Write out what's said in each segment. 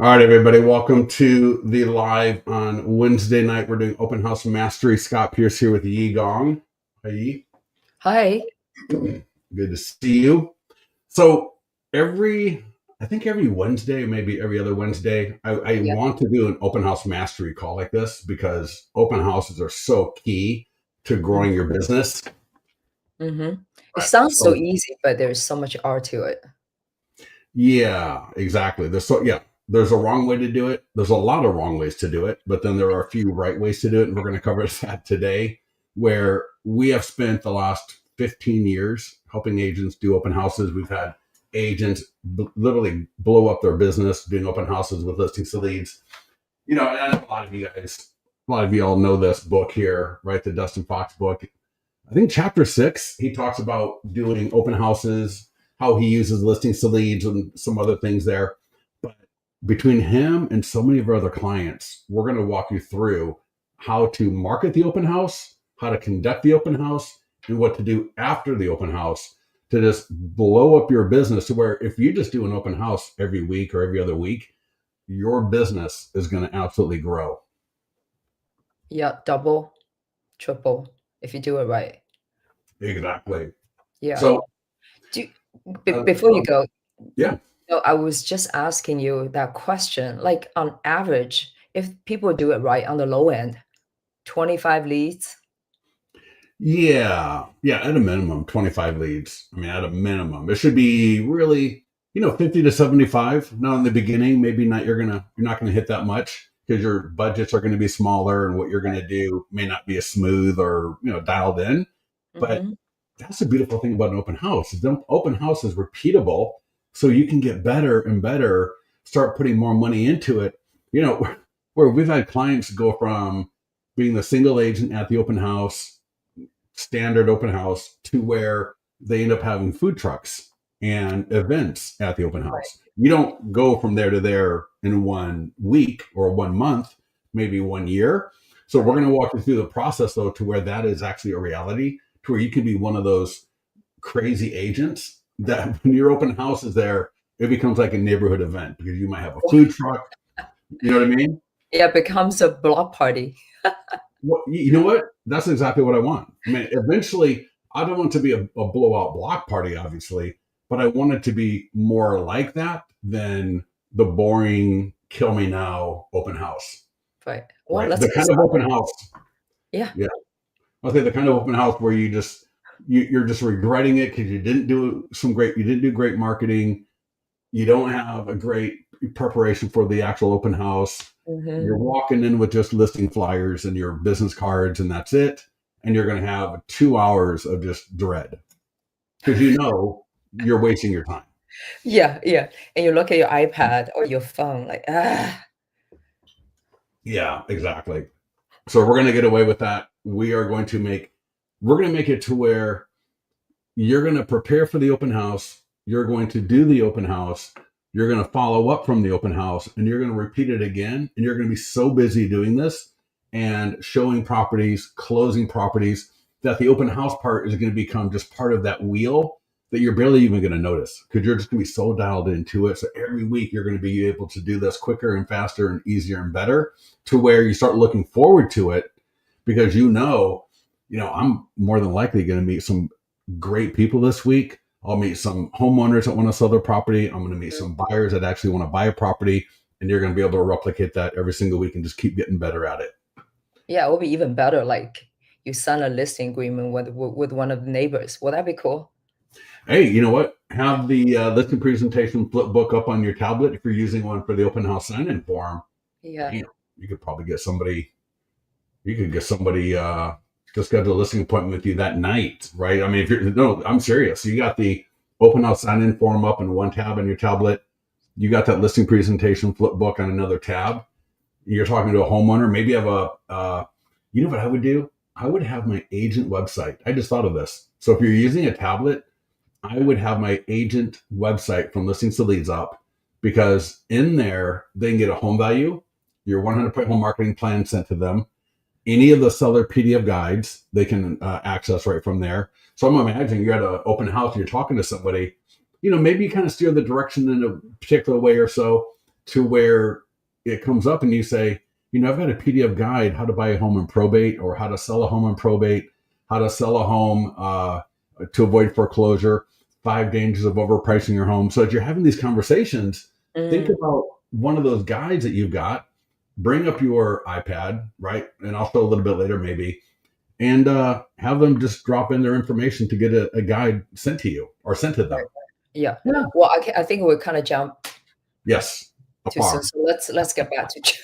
All right, everybody, welcome to the live on Wednesday night. We're doing Open House Mastery. Scott Pierce here with Yi Gong. Hi, Yi. Hi. Good to see you. So I think every Wednesday, maybe every other Wednesday, I Yeah. want to do an Open House Mastery call like this because open houses are so key to growing your business. Mm-hmm. It Right. sounds so So easy, but there's so much art to it. yeah, exactly. There's a wrong way to do it. There's a lot of wrong ways to do it, but then there are a few right ways to do it. And we're going to cover that today, where we have spent the last 15 years helping agents do open houses. We've had agents literally blow up their business doing open houses with listings to leads. And a lot of you guys, a lot of you all know this book here, right? The Dustin Fox book. I think chapter 6, he talks about doing open houses, how he uses listings to leads and some other things there. But between him and so many of our other clients, we're going to walk you through how to market the open house, how to conduct the open house, and what to do after the open house to just blow up your business to where if you just do an open house every week or every other week, your business is going to absolutely grow. Yeah, double, triple, if you do it right. Exactly. Yeah. So, Do uh, before you go, yeah. I was just asking you that question. Like on average, if people do it right on the low end, 25 leads. Yeah. Yeah. At a minimum, 25 leads. I mean, at a minimum, it should be really, 50 to 75. Now in the beginning, maybe not, you're not going to hit that much because your budgets are going to be smaller and what you're going to do may not be as smooth or, dialed in. But Mm-hmm. that's the beautiful thing about an open house is the open house is repeatable. So you can get better and better, start putting more money into it. You know, where we've had clients go from being the single agent at the open house standard open house to where they end up having food trucks and events at the open Right. house. You don't go from there to there in 1 week or 1 month, maybe 1 year. So we're Right. going to walk you through the process though to where that is actually a reality, to where you can be one of those crazy agents that when your open house is there, it becomes like a neighborhood event because you might have a food truck. You know what I mean? Yeah, it becomes a block party. Well, you know what? That's exactly what I want. I mean, eventually, I don't want it to be a blowout block party, obviously, but I want it to be more like that than the boring kill me now open house, Right. Well, right? let's The get kind of started. open house, Yeah. yeah. I'll say the kind of open house where you're just regretting it because you didn't do great marketing, you don't have a great preparation for the actual open house. Mm-hmm. You're walking in with just listing flyers and your business cards, and that's it. And you're going to have 2 hours of just dread because you're wasting your time. Yeah, yeah. And you look at your iPad or your phone, like, Yeah, exactly. So we're going to get away with that. We're going to make it to where you're going to prepare for the open house. You're going to do the open house. You're going to follow up from the open house and you're going to repeat it again. And you're going to be so busy doing this and showing properties, closing properties that the open house part is going to become just part of that wheel that you're barely even going to notice because you're just going to be so dialed into it. So every week you're going to be able to do this quicker and faster and easier and better to where you start looking forward to it because I'm more than likely going to meet some great people this week. I'll meet some homeowners that want to sell their property. I'm going to meet some buyers that actually want to buy a property, and you're going to be able to replicate that every single week and just keep getting better at it. yeah, it would be even better. Like you sign a listing agreement with one of the neighbors. Would that be cool? Hey, you know what? Have the listing presentation flip book up on your tablet if you're using one for the open house sign-in form. Yeah. You could probably get somebody. You could get somebody to schedule a listing appointment with you that night, right? I mean, if you're no, I'm serious. You got the open house sign-in form up in one tab on your tablet. You got that listing presentation flip book on another tab. You're talking to a homeowner. Maybe you have you know what I would do? I would have my agent website. I just thought of this. So if you're using a tablet, I would have my agent website from listings to leads up because in there they can get a home value, your 100-point home marketing plan sent to them, any of the seller PDF guides they can access right from there. So I'm imagining you're at an open house and you're talking to somebody, maybe you kind of steer the direction in a particular way or so to where it comes up and you say, I've got a PDF guide, how to buy a home in probate, or how to sell a home in probate, how to sell a home to avoid foreclosure, 5 dangers of overpricing your home. So as you're having these conversations, think Mm, about one of those guides that you've got, bring up your iPad, right? And I'll show a little bit later maybe, and have them just drop in their information to get a guide sent to you or sent to right, them. yeah. Yeah. Well, I think we kind of jumped Yes. too soon, Afar. so let's get back to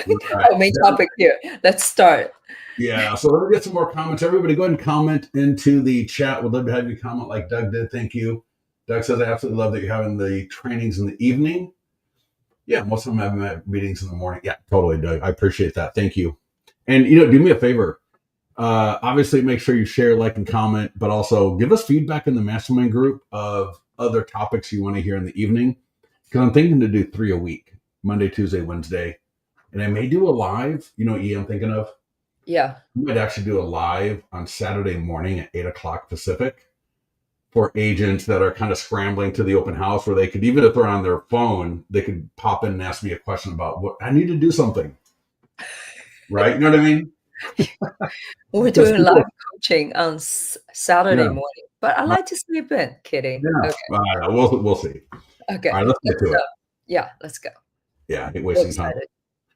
Yeah. our main topic here. Let's start. Yeah. So let me get some more comments. Everybody go ahead and comment into the chat. We'd love to have you comment like Doug did. Thank you. Doug says, I absolutely love that you're having the trainings in the evening. Yeah, most of them have meetings in the morning. Yeah, totally, Doug. I appreciate that. Thank you. And, do me a favor. Obviously, make sure you share, like, and comment, but also give us feedback in the mastermind group of other topics you want to hear in the evening. Because I'm thinking to do 3 a week, Monday, Tuesday, Wednesday. And I may do a live. You know what I'm thinking of? Yeah. We might actually do a live on Saturday morning at 8 o'clock Pacific for agents that are kind of scrambling to the open house, where they could, even if they're on their phone, they could pop in and ask me a question about what I need to do something. Right? You know what I mean? We're Because doing live people, coaching on Saturday yeah, morning, but I like to sleep in. Kidding. yeah. Okay. We'll see. Okay. All right, let's get Let's to it. yeah, let's go. Yeah, I hate We're wasting time. excited.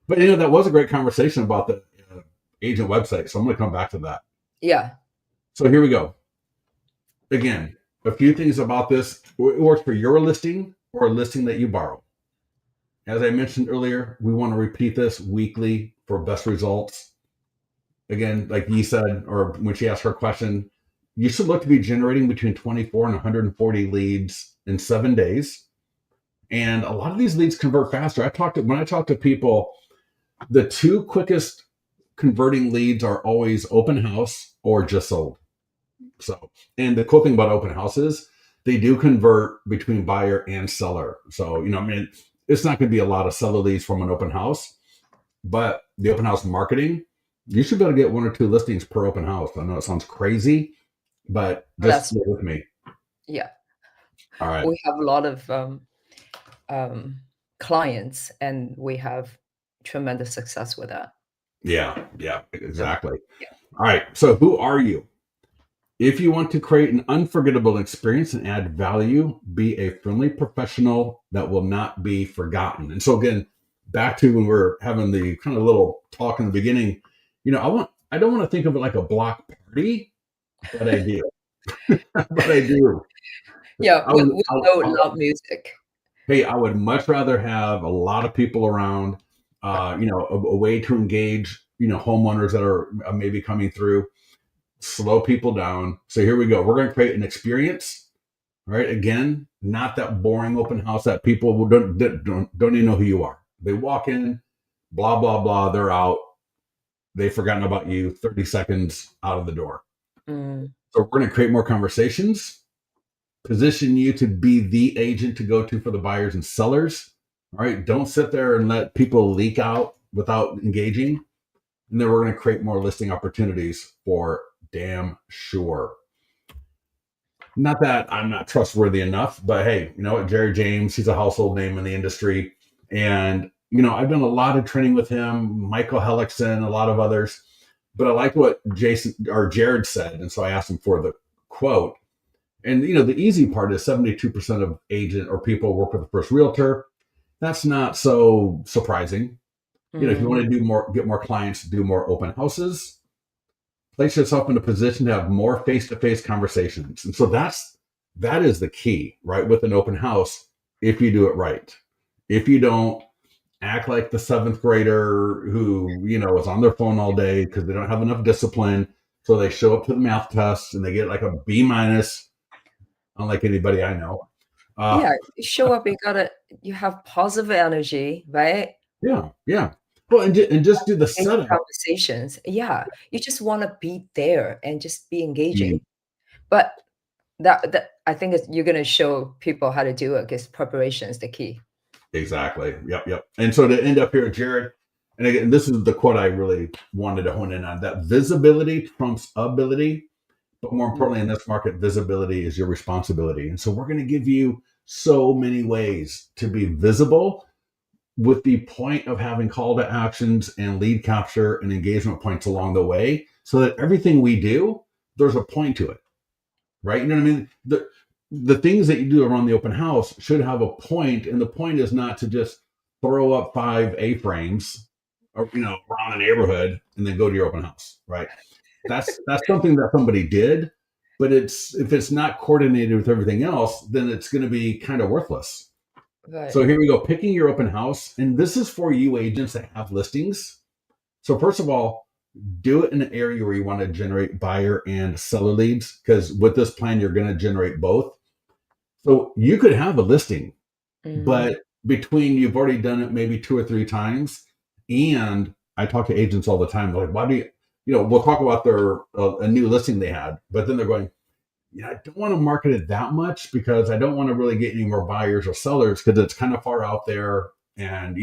But that was a great conversation about the agent website. So I'm going to come back to that. Yeah. So here we go. Again, a few things about this. It works for your listing or a listing that you borrow. As I mentioned earlier, we want to repeat this weekly for best results. Again, like Yi said, or when she asked her question, you should look to be generating between 24 and 140 leads in 7 days. And a lot of these leads convert faster. When I talk to people, the two quickest converting leads are always open house or just sold. So, and the cool thing about open houses, they do convert between buyer and seller. So, it's not going to be a lot of seller leads from an open house, but the open house marketing, you should be able to get 1 or 2 listings per open house. I know it sounds crazy, but just That's stay with me. yeah. All right. We have a lot of clients, and we have tremendous success with that. Yeah, So, exactly. yeah. All right. So, who are you? If you want to create an unforgettable experience and add value, be a friendly professional that will not be forgotten. And so again, back to when we're having the kind of little talk in the beginning, I don't want to think of it like a block party, but I do. But I do. Yeah, I with would, no loud music. hey, I would much rather have a lot of people around, a way to engage, homeowners that are maybe coming through, slow people down. So here we go. We're going to create an experience. All right. Again, not that boring open house that people don't even know who you are. They walk in, blah, blah, blah. They're out. They've forgotten about you 30 seconds out of the door. Mm, So we're going to create more conversations, position you to be the agent to go to for the buyers and sellers. All right. Don't sit there and let people leak out without engaging. And then we're going to create more listing opportunities for damn sure. Not that I'm not trustworthy enough, but hey, Jerry James, he's a household name in the industry. And, I've done a lot of training with him, Michael Hellickson, a lot of others. But I like what Jason or Jared said. And so I asked him for the quote. And, the easy part is 72% of agent or people work with the first realtor. That's not so surprising. If you mm. want to get more clients, do more open houses, place yourself in a position to have more face-to-face conversations. And so that is the key, right? With an open house, if you do it right. If you don't, act like the 7th grader who, is on their phone all day because they don't have enough discipline. So they show up to the math test and they get like a B minus, unlike anybody I know. Yeah, you show up, you have positive energy, right? Yeah. Well, and just do the Basic setup. conversations. Yeah, you just wanna be there and just be Mm, engaging. But that I think you're gonna show people how to do it because preparation is the key. Exactly. Yep. And so to end up here, Jared, and again, this is the quote I really wanted to hone in on, that visibility trumps ability. But more Mm, importantly, in this market, visibility is your responsibility. And so we're going to give you so many ways to be visible with the point of having call to actions and lead capture and engagement points along the way, so that everything we do, there's a point to it, right? You know what I mean? The things that you do around the open house should have a point, and the point is not to just throw up 5 A-frames, or around a neighborhood and then go to your open house, right? That's something that somebody did, but if it's not coordinated with everything else, then it's going to be kind of worthless. So Right. here we go, picking your open house, and this is for you agents that have listings. So first of all, do it in an area where you want to generate buyer and seller leads, because with this plan, you're going to generate both. So you could have a listing, Mhm. but between you've already done it maybe 2 or 3 times, and I talk to agents all the time, like, why do we'll talk about their a new listing they had, but then they're going, I don't want to market it that much because I don't want to really get any more buyers or sellers because it's kind of far out there. And,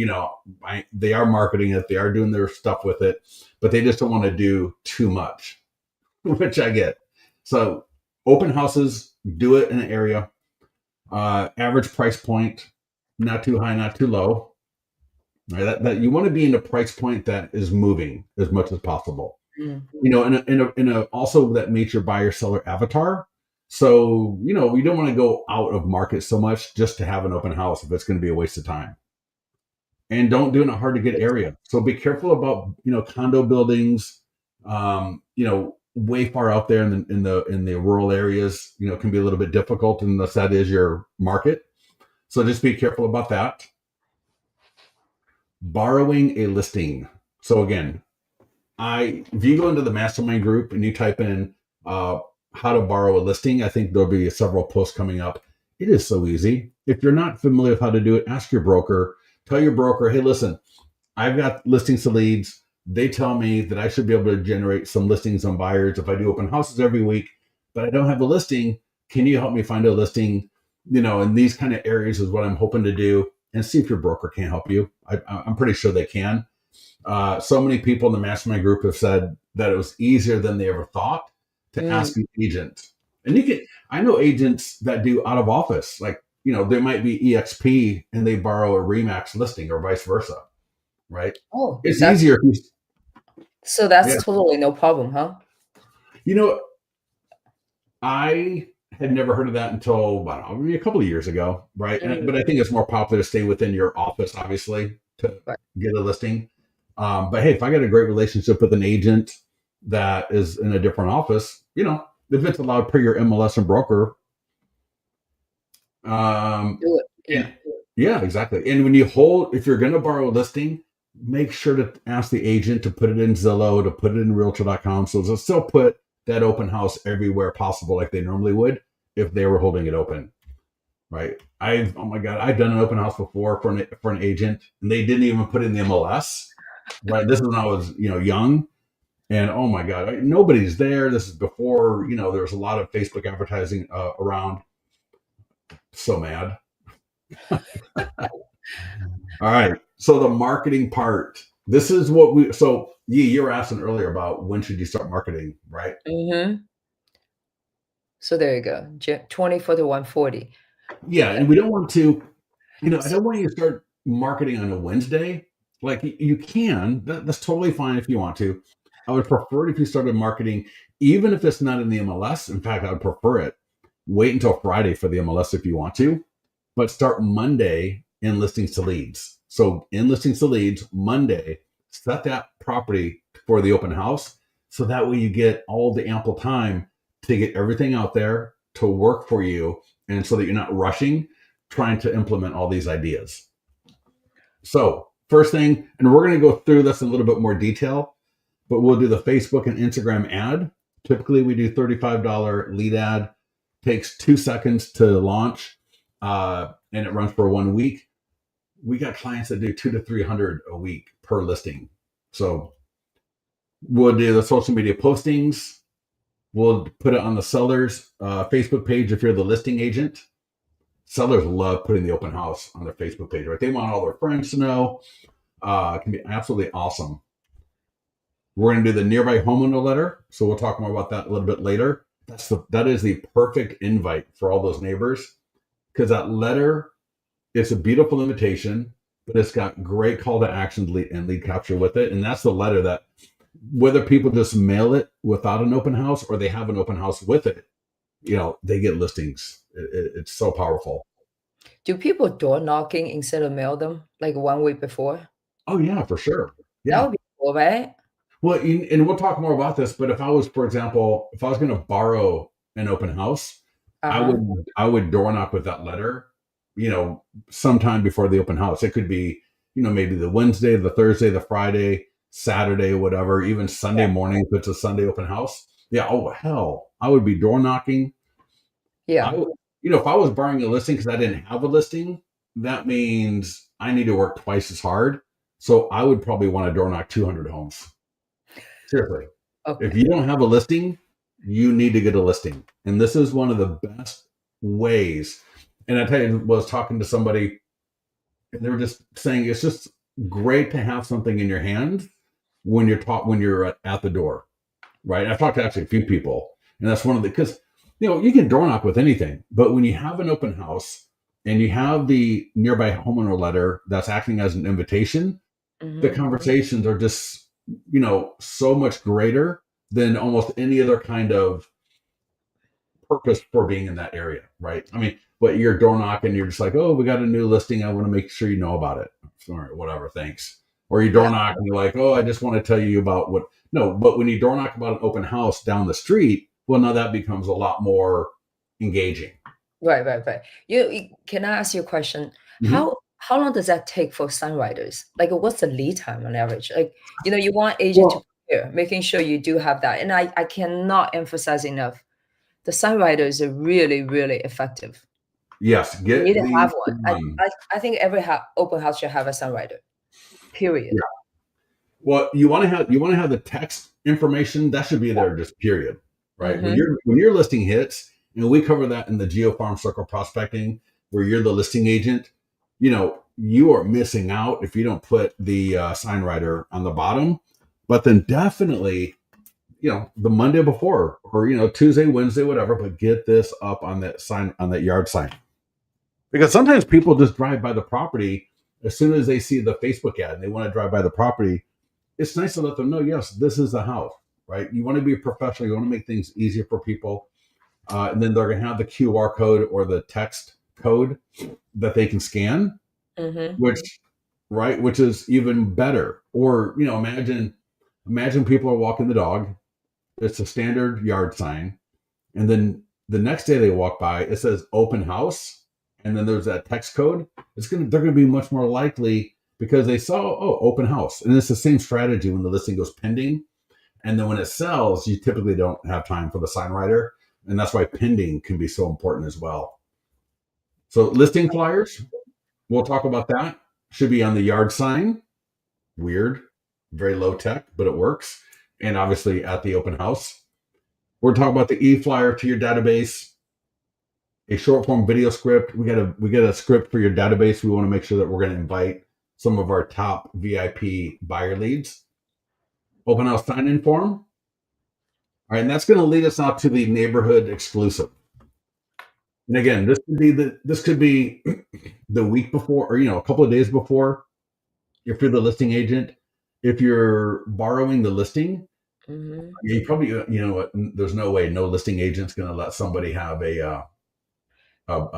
they are marketing it, they are doing their stuff with it, but they just don't want to do too much, which I get. So, open houses, do it in an area, average price point, not too high, not too low. Right? That you want to be in a price point that is moving as much as possible. Mm. In a also that meets your buyer seller avatar. So, we don't want to go out of market so much just to have an open house if it's going to be a waste of time. And don't do it in a hard to get area. So be careful about, condo buildings, way far out there in the rural areas, can be a little bit difficult unless that is your market. So just be careful about that. Borrowing a listing. So again, if you go into the mastermind group and you type in how to borrow a listing, I think there'll be several posts coming up. It is so easy. If you're not familiar with how to do it, ask your broker. Tell your broker, hey, listen, I've got listings to leads. They tell me that I should be able to generate some listings on buyers if I do open houses every week, but I don't have a listing. Can you help me find a listing? In these kind of areas is what I'm hoping to do, and see if your broker can help you. I'm pretty sure they can. So many people in the mastermind group have said that it was easier than they ever thought to Mm. ask an agent. And I know agents that do out of office, like, there might be EXP and they borrow a Remax listing or vice versa, right? Oh, It's that's easier. so Yeah. that's totally no problem, huh? You know, I had never heard of that until, I don't know, maybe a couple of years ago, right? Mm. But I think it's more popular to stay within your office, obviously, to Right. get a listing. But hey, if I got a great relationship with an agent that is in a different office, if it's allowed per your MLS and broker, um, Do it. Yeah. and yeah, exactly. And if you're going to borrow a listing, make sure to ask the agent to put it in Zillow, to put it in Realtor.com. So they'll still put that open house everywhere possible, like they normally would if they were holding it open, right? Oh my God, I've done an open house before for an agent, and they didn't even put in the MLS. Right, this is when I was young, and oh my God, nobody's there. This is before there was a lot of Facebook advertising around. So mad. All right. So the marketing part. This is what we. So you were asking earlier about when should you start marketing, right? Mhm. So there you go. 24 to 140. Yeah, and we don't want to. I So don't want you to start marketing on a Wednesday. Like you can. That's totally fine if you want to. I would prefer it if you started marketing, even if it's not in the MLS. In fact, I would prefer it. Wait until Friday for the MLS if you want to, but start Monday in listings to leads. So in listings to leads, Monday, set that property for the open house. So that way you get all the ample time to get everything out there to work for you. And so that you're not rushing, trying to implement all these ideas. So first thing, and we're going to go through this in a little bit more detail, but we'll do the Facebook and Instagram ad. Typically we do $35 lead ad, takes 2 seconds to launch, and it runs for 1 week. We got clients that do 200 to 300 a week per listing. So we'll do the social media postings. We'll put it on the seller's Facebook page if you're the listing agent. Sellers love putting the open house on their Facebook page, right? They want all their friends to know. It can be absolutely awesome. We're going to do the nearby homeowner letter, so we'll talk more about that a little bit later. That is the perfect invite for all those neighbors, because that letter, it's a beautiful invitation, but it's got great call to action and lead capture with it. And that's the letter that, whether people just mail it without an open house or they have an open house with it, they get listings. It's so powerful. Do people door knocking instead of mail them like 1 week before? Oh yeah, for sure. That Yeah. would be cool, right? Well, and we'll talk more about this, but if I was, for example, if I was going to borrow an open house, I Uh-huh. would door knock with that letter, sometime before the open house. It could be, maybe the Wednesday, the Thursday, the Friday, Saturday, whatever, even Sunday Yeah. morning if it's a Sunday open house. Yeah. Oh hell, I would be door knocking. I Yeah. would, if I was borrowing a listing because I didn't have a listing, that means I need to work twice as hard. So I would probably want to door knock 200 homes. Seriously. If Okay. you don't have a listing, you need to get a listing. And this is one of the best ways. And I tell you, I was talking to somebody and they were just saying it's just great to have something in your hand when you're at the door, right? I've talked to actually a few people, and that's one of the, because you can door knock with anything, but when you have an open house and you have the nearby homeowner letter that's acting as an invitation, the Mhm. conversations are just so much greater than almost any other kind of purpose for being in that area, right? I mean, but you're door knocking, you're just like, oh, we got a new listing, I want to make sure you know about it. All right, whatever, thanks. Or you Yeah. door knock and you're like, oh, I just want to tell you about what. No, but when you door knock about an open house down the street, well, now that becomes a lot more engaging. Right, right, right. Can I ask you a question? Mhm. How long does that take for signwriters? Like, what's the lead time on average? Like, you want agent to Well, prepare, making sure you do have that. And I cannot emphasize enough, the signwriters are really, really effective. yes, You need get to the have one. I think every open house should have a signwriter. Period. Well, you want to have the text information that should be there, just period, right? When Mhm. your listing hits, and we cover that in the GeoFarm Circle prospecting, where you're the listing agent, you are missing out if you don't put the sign writer on the bottom. But then definitely, the Monday before, or Tuesday, Wednesday, whatever. But get this up on that sign, on that yard sign, because sometimes people just drive by the property as soon as they see the Facebook ad and they want to drive by the property. It's nice to let them know, yes, this is the house, right? You want to be professional. You want to make things easier for people. And then they're going to have the QR code or the text code that they can scan, Mhm. which, right, which is even better. Or, imagine people are walking the dog. It's a standard yard sign. And then the next day they walk by, it says open house. And then there's that text code. They're going to be much more likely because they saw, oh, open house. And it's the same strategy when the listing goes pending. And then when it sells, you typically don't have time for the sign writer. And that's why pending can be so important as well. So listing flyers, we'll talk about that. Should be on the yard sign. Weird, very low tech, but it works. And obviously at the open house. We're talking about the e-flyer to your database, a short form video script. We got a script for your database. We want to make sure that we're going to invite some of our top VIP buyer leads. Open house sign in form. All right, and that's going to lead us out to the neighborhood exclusive. And again, this could be the week before, or a couple of days before. If you're the listing agent, if you're borrowing the listing, Mhm. you probably there's no way no listing agent's going to let somebody have a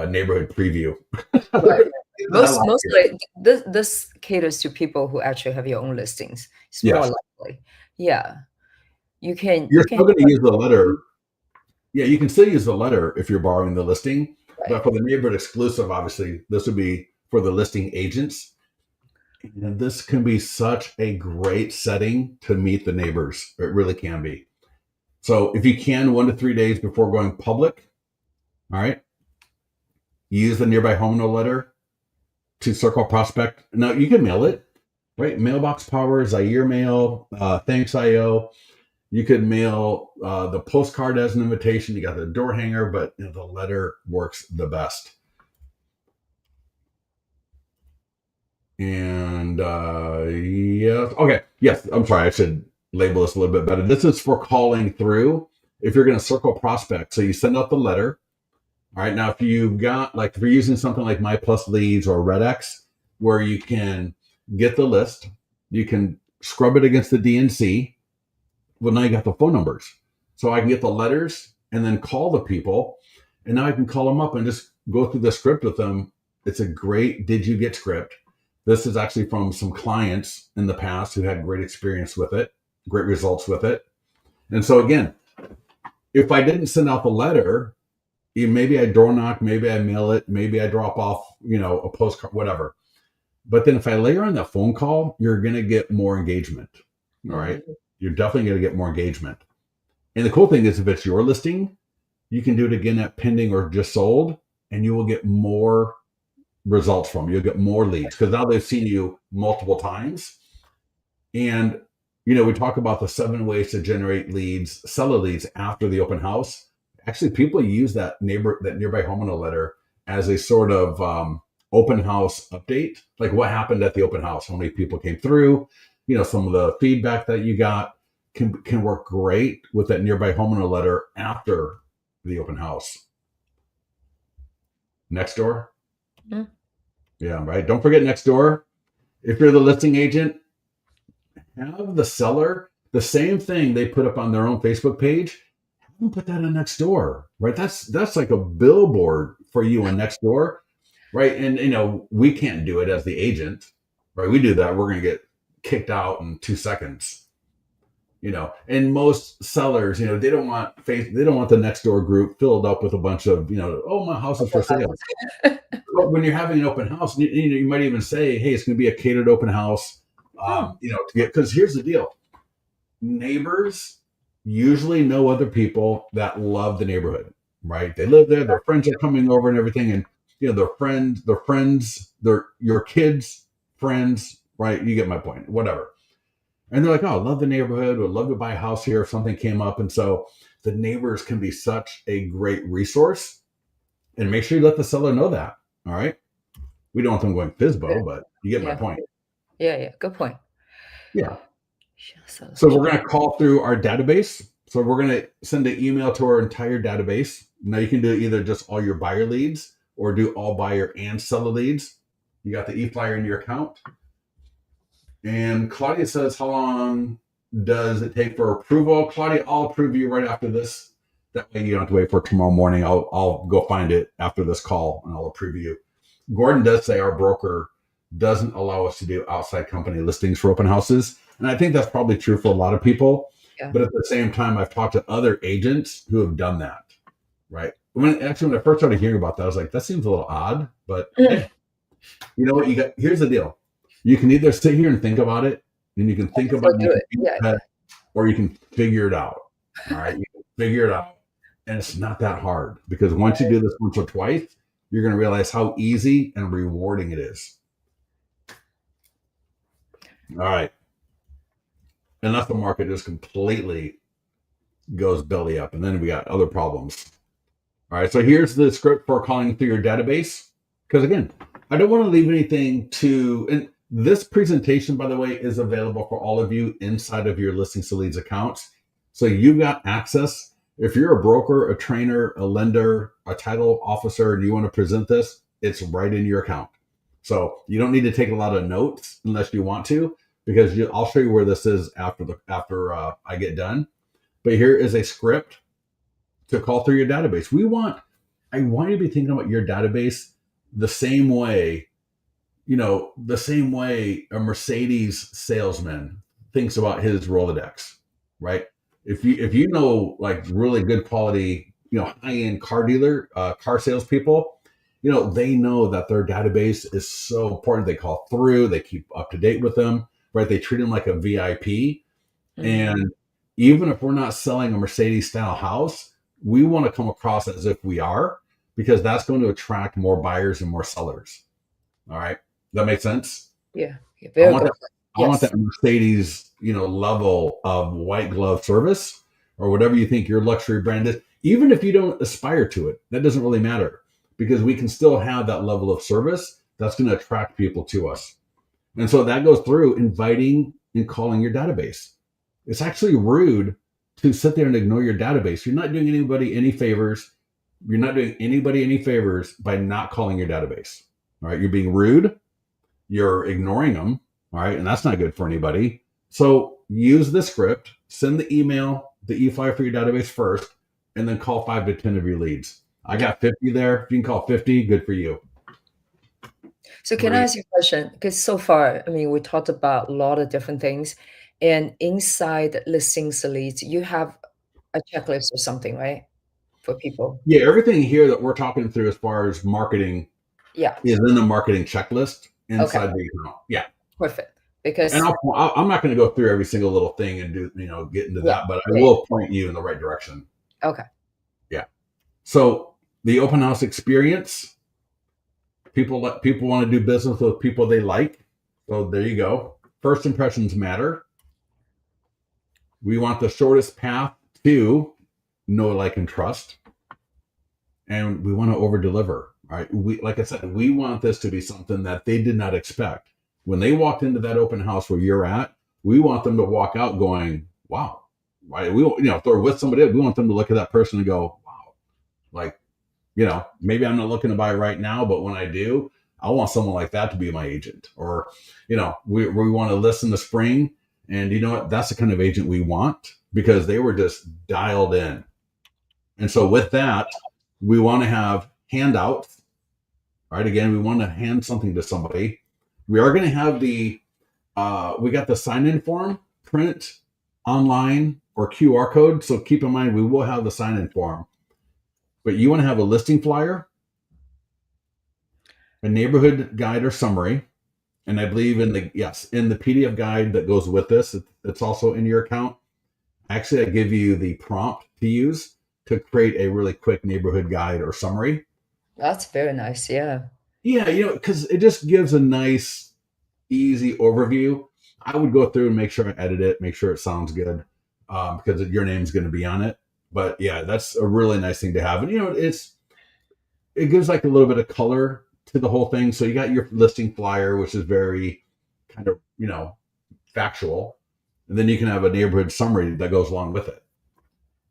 neighborhood preview. They're Right. going to get the hell out of here. Mostly this caters to people who actually have your own listings. It's more Yes, likely. Yeah. you're You can still have going to use the letter. Yeah, you can still use the letter if you're borrowing the listing, but right. for the neighborhood exclusive, obviously, this would be for the listing agents. And this can be such a great setting to meet the neighbors. It really can be. So if you can, 1 to 3 days before going public, all right, use the nearby homeowner letter to circle prospect. Now you can mail it, right? Mailbox Power, Zaire Mail, Thanks IO. You could mail the postcard as an invitation. You got the door hanger, but the letter works the best. And yes, okay, yes. I'm sorry, I should label this a little bit better. This is for calling through. If you're going to circle prospect, so you send out the letter. All right, now if you've got, like, if you're using something like My Plus Leads or RedX, where you can get the list, you can scrub it against the DNC. Well, now you got the phone numbers. So I can get the letters and then call the people. And now I can call them up and just go through the script with them. It's a great did you get script. This is actually from some clients in the past who had great experience with it, great results with it. And so again, if I didn't send out the letter, maybe I door knock, maybe I mail it, maybe I drop off, a postcard, whatever. But then if I layer on that phone call, you're going to get more engagement. All right. Mhm. You're definitely going to get more engagement. And the cool thing is if it's your listing, you can do it again at pending or just sold, and you will get more results from it. You'll get more leads because now they've seen you multiple times. And, we talk about the 7 ways to generate leads, seller leads after the open house. Actually, people use that nearby homeowner letter as a sort of open house update, like what happened at the open house, how many people came through, some of the feedback that you got can work great with that nearby homeowner letter after the open house. Next door. Mm. Yeah, right. Don't forget next door. If you're the listing agent, have the seller, the same thing they put up on their own Facebook page, have them put that on next door, right? That's like a billboard for you on next door, right? And we can't do it as the agent, right? We do that, we're gonna get kicked out in 2 seconds. And most sellers, they don't want the next door group filled up with a bunch of, oh, my house is for sale. But when you're having an open house, you might even say, hey, it's going to be a catered open house. Because here's the deal. Neighbors usually know other people that love the neighborhood, right? They live there, their friends are coming over and everything. And, their friends, they're your kids' friends, right? You get my point, whatever. And they're like, oh, I love the neighborhood, would love to buy a house here if something came up. And so the neighbors can be such a great resource. And make sure you let the seller know that. All right. We don't want them going FISBO, but you get my Yeah. point. Yeah. Good point. Yeah. So we're going to call through our database. So we're going to send an email to our entire database. Now you can do either just all your buyer leads or do all buyer and seller leads. You got the e-flyer in your account. And Claudia says, how long does it take for approval? Claudia, I'll approve you right after this. That way you don't have to wait for tomorrow morning. I'll go find it after this call and I'll approve you. Gordon does say our broker doesn't allow us to do outside company listings for open houses. And I think that's probably true for a lot of people. Yeah. But at the same time, I've talked to other agents who have done that, right? When I first started hearing about that, I was like, that seems a little odd. But hey, you know what? Here's the deal. You can either sit here and think about it, and you can think about it, or you can figure it out. All right, you can figure it out, and it's not that hard because once you do this once or twice, you're going to realize how easy and rewarding it is. All right, unless the market just completely goes belly up, and then we got other problems. All right, so here's the script for calling through your database. Because again, I don't want to leave anything to. And this presentation, by the way, is available for all of you inside of your Listings to Leads accounts. So you've got access. If you're a broker, a trainer, a lender, a title officer, and you want to present this, it's right in your account. So you don't need to take a lot of notes unless you want to, because I'll show you where this is after I get done. But here is a script to call through your database. I want you to be thinking about your database the same way a Mercedes salesman thinks about his Rolodex, right? If you know, like really good quality, high-end car salespeople, they know that their database is so important. They call through, they keep up to date with them, right? They treat them like a VIP. Mm-hmm. And even if we're not selling a Mercedes style house, we want to come across as if we are, because that's going to attract more buyers and more sellers. All right. That makes sense? Yeah. I want that Mercedes, level of white glove service or whatever you think your luxury brand is. Even if you don't aspire to it, that doesn't really matter, because we can still have that level of service that's going to attract people to us. And so that goes through inviting and calling your database. It's actually rude to sit there and ignore your database. You're not doing anybody any favors. You're not doing anybody any favors by not calling your database. All right. You're being rude. you're ignoring them, all right, and that's not good for anybody. So use the script, send the email, the e-flyer for your database first, and then call 5 to 10 of your leads. I got 50 there. If you can call 50, good for you. So We're can I gonna, ask you a question? Because so far, I mean, we talked about a lot of different things, and inside listings leads, you have a checklist or something, right? For people. yeah, everything here that we're talking through as far as marketing Yeah. is in the marketing checklist Okay. inside the account. Yeah. Perfect. And Because I'm not going to go through every single little thing and do, get into yeah, that, but I yeah, will point you in the right direction. yeah. Okay. Yeah. So the open house experience, people want to do business with people they like. So there you go. First impressions matter. We want the shortest path to know, like, and trust, and we want to over deliver. Right? We, like I said, we want this to be something that they did not expect when they walked into that open house where you're at. We want them to walk out going, "Wow!" Right? We, if they're with somebody, we want them to look at that person and go, "Wow!" Like, maybe I'm not looking to buy right now, but when I do, I want someone like that to be my agent. Or, we want to list in the spring. And you know what? That's the kind of agent we want because they were just dialed in. And so with that, we want to have handouts, right? Again, we want to hand something to somebody. We are going to have we got the sign in form, print, online, or QR code. So keep in mind, we will have the sign in form. But you want to have a listing flyer, a neighborhood guide or summary, and I believe in the PDF guide that goes with this, it's also in your account. Actually, I give you the prompt to use to create a really quick neighborhood guide or summary. That's very nice. Yeah. Yeah, because it just gives a nice, easy overview. I would go through and make sure I edit it, make sure it sounds good, because your name's going to be on it. But yeah, that's a really nice thing to have, and it gives like a little bit of color to the whole thing. So you got your listing flyer, which is very kind of factual, and then you can have a neighborhood summary that goes along with it.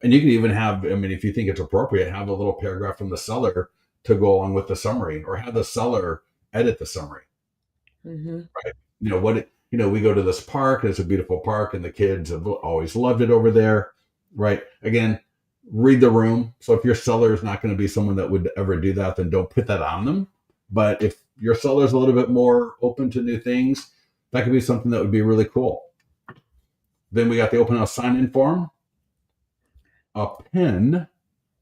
And you can even have, I mean, if you think it's appropriate, have a little paragraph from the seller to go along with the summary, or have the seller edit the summary. Hmm. Right? We go to this park. It's a beautiful park, and the kids have always loved it over there. Right? Again, read the room. So if your seller is not going to be someone that would ever do that, then don't put that on them. But if your seller is a little bit more open to new things, that could be something that would be really cool. Then we got the open house sign in form, a pin.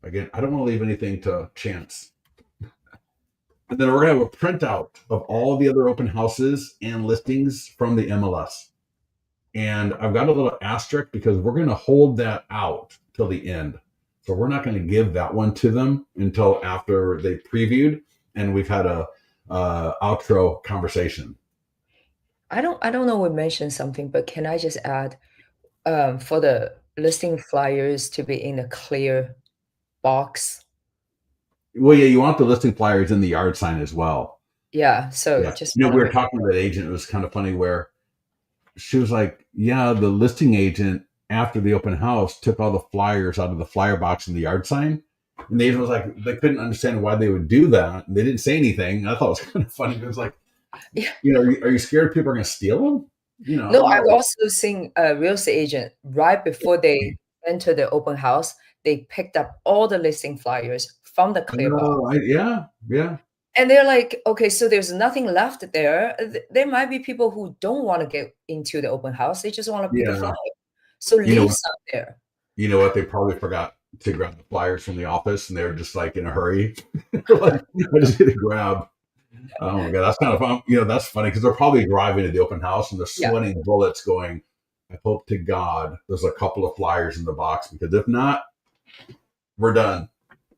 Again, I don't want to leave anything to chance. And then we're going to have a printout of all the other open houses and listings from the MLS. And I've got a little asterisk because we're going to hold that out till the end. So we're not going to give that one to them until after they previewed and we've had a outro conversation. I don't know we mentioned something, but can I just add, for the listing flyers to be in a clear box? Well, yeah, you want the listing flyers in the yard sign as well. Yeah, so Yeah. just We wanna were make talking to that agent. It was kind of funny where she was like, yeah, the listing agent after the open house took all the flyers out of the flyer box in the yard sign. And the agent was like, they couldn't understand why they would do that. They didn't say anything. I thought it was kind of funny. It was like, yeah. are you scared people are going to steal them? No, I've No. also seen a real estate agent right before they enter the open house, they picked up all the listing flyers from the clear box. No, yeah, yeah, And they're like, "Okay, so there's nothing left there." There might be people who don't wanna get into the open house, they just wanna pick a yeah. flyer. So You know leave what? some there. You know what? They probably forgot to grab the flyers from the office, and they were just like in a hurry. Like, I just need to grab. Oh my god, that's kind of fun. That's funny because they're probably driving to the open house and they're Yeah. sweating bullets, going, "I hope to God there's a couple of flyers in the box because if not, we're done."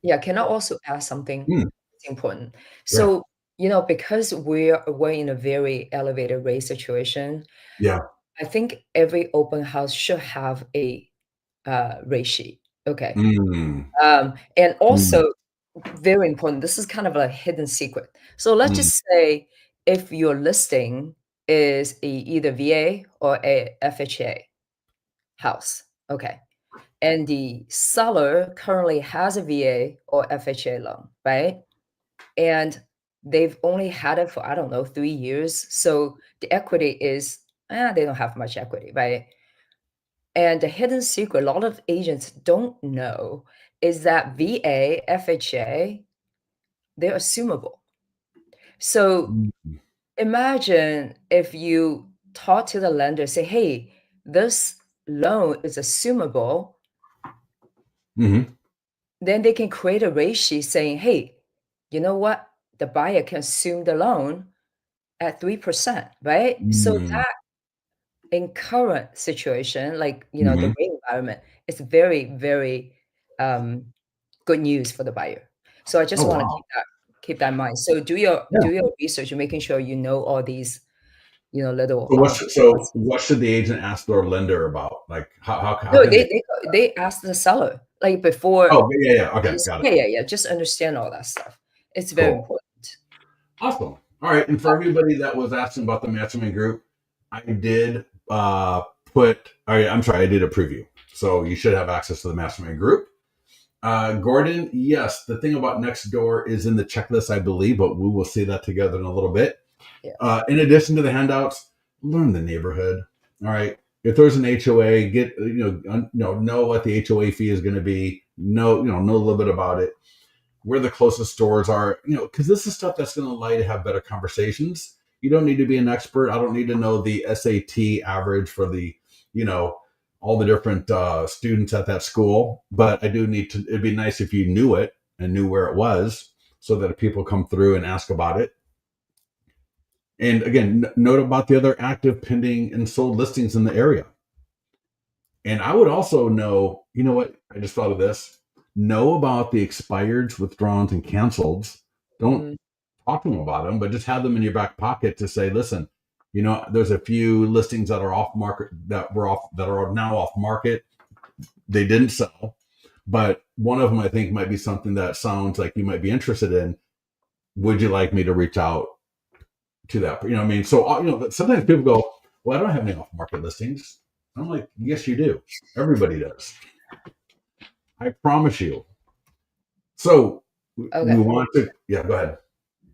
Yeah, can I also add something Hmm, that's important? yeah, So, because we're in a very elevated rate situation, yeah, I think every open house should have a, rate sheet. Okay. mm, And mm, also very important, this is kind of a hidden secret. So let's mm, just say if your listing is either VA or a FHA house, okay, and the seller currently has a VA or FHA loan, right? And they've only had it for, I don't know, 3 years, so the equity is, they don't have much equity, right? And the hidden secret a lot of agents don't know is that VA, FHA, they're assumable. So Mm-hmm. imagine if you talk to the lender, say, "Hey, this loan is assumable," Mm-hmm. then they can create a rate sheet saying, "Hey, you know what? The buyer can assume the loan at 3%," right? So Mm-hmm. that in current situation, like, the Mm-hmm. rate environment, it's very, very, um, good news for the buyer. So I just Oh wanna wow. keep that in mind. So Yeah. do your research and making sure you know all these, little, So what should the agent ask their lender about? Like how no, can they? they ask the seller, like, before Oh yeah, yeah. Okay, just got it. yeah, yeah, yeah, just understand all that stuff. It's very Cool. important. Awesome. All right. And for everybody that was asking about the mastermind group, I did I'm sorry, I did a preview. So you should have access to the mastermind group. Gordon, yes, the thing about next door is in the checklist, I believe, but we will see that together in a little bit. Yeah. In addition to the handouts, learn the neighborhood. All right. If there's an HOA, get know what the HOA fee is going to be. Know a little bit about it, where the closest stores are, because this is stuff that's going to allow you to have better conversations. You don't need to be an expert. I don't need to know the SAT average for the, you know, all the different students at that school, but I do need to. It'd be nice if you knew it and knew where it was, so that if people come through and ask about it. And again, note about the other active, pending, and sold listings in the area. And I would also know, you know what? I just thought of this. Know about the expireds, withdrawals, and canceleds. Don't Mhm. talk to them about them, but just have them in your back pocket to say, listen, there's a few listings that are off market that are now off market. They didn't sell, but one of them I think might be something that sounds like you might be interested in. Would you like me to reach out to that? You know what I mean? So, sometimes people go, well, I don't have any off market listings. I'm like, yes, you do. Everybody does. I promise you. So we Okay. want to, yeah, go ahead.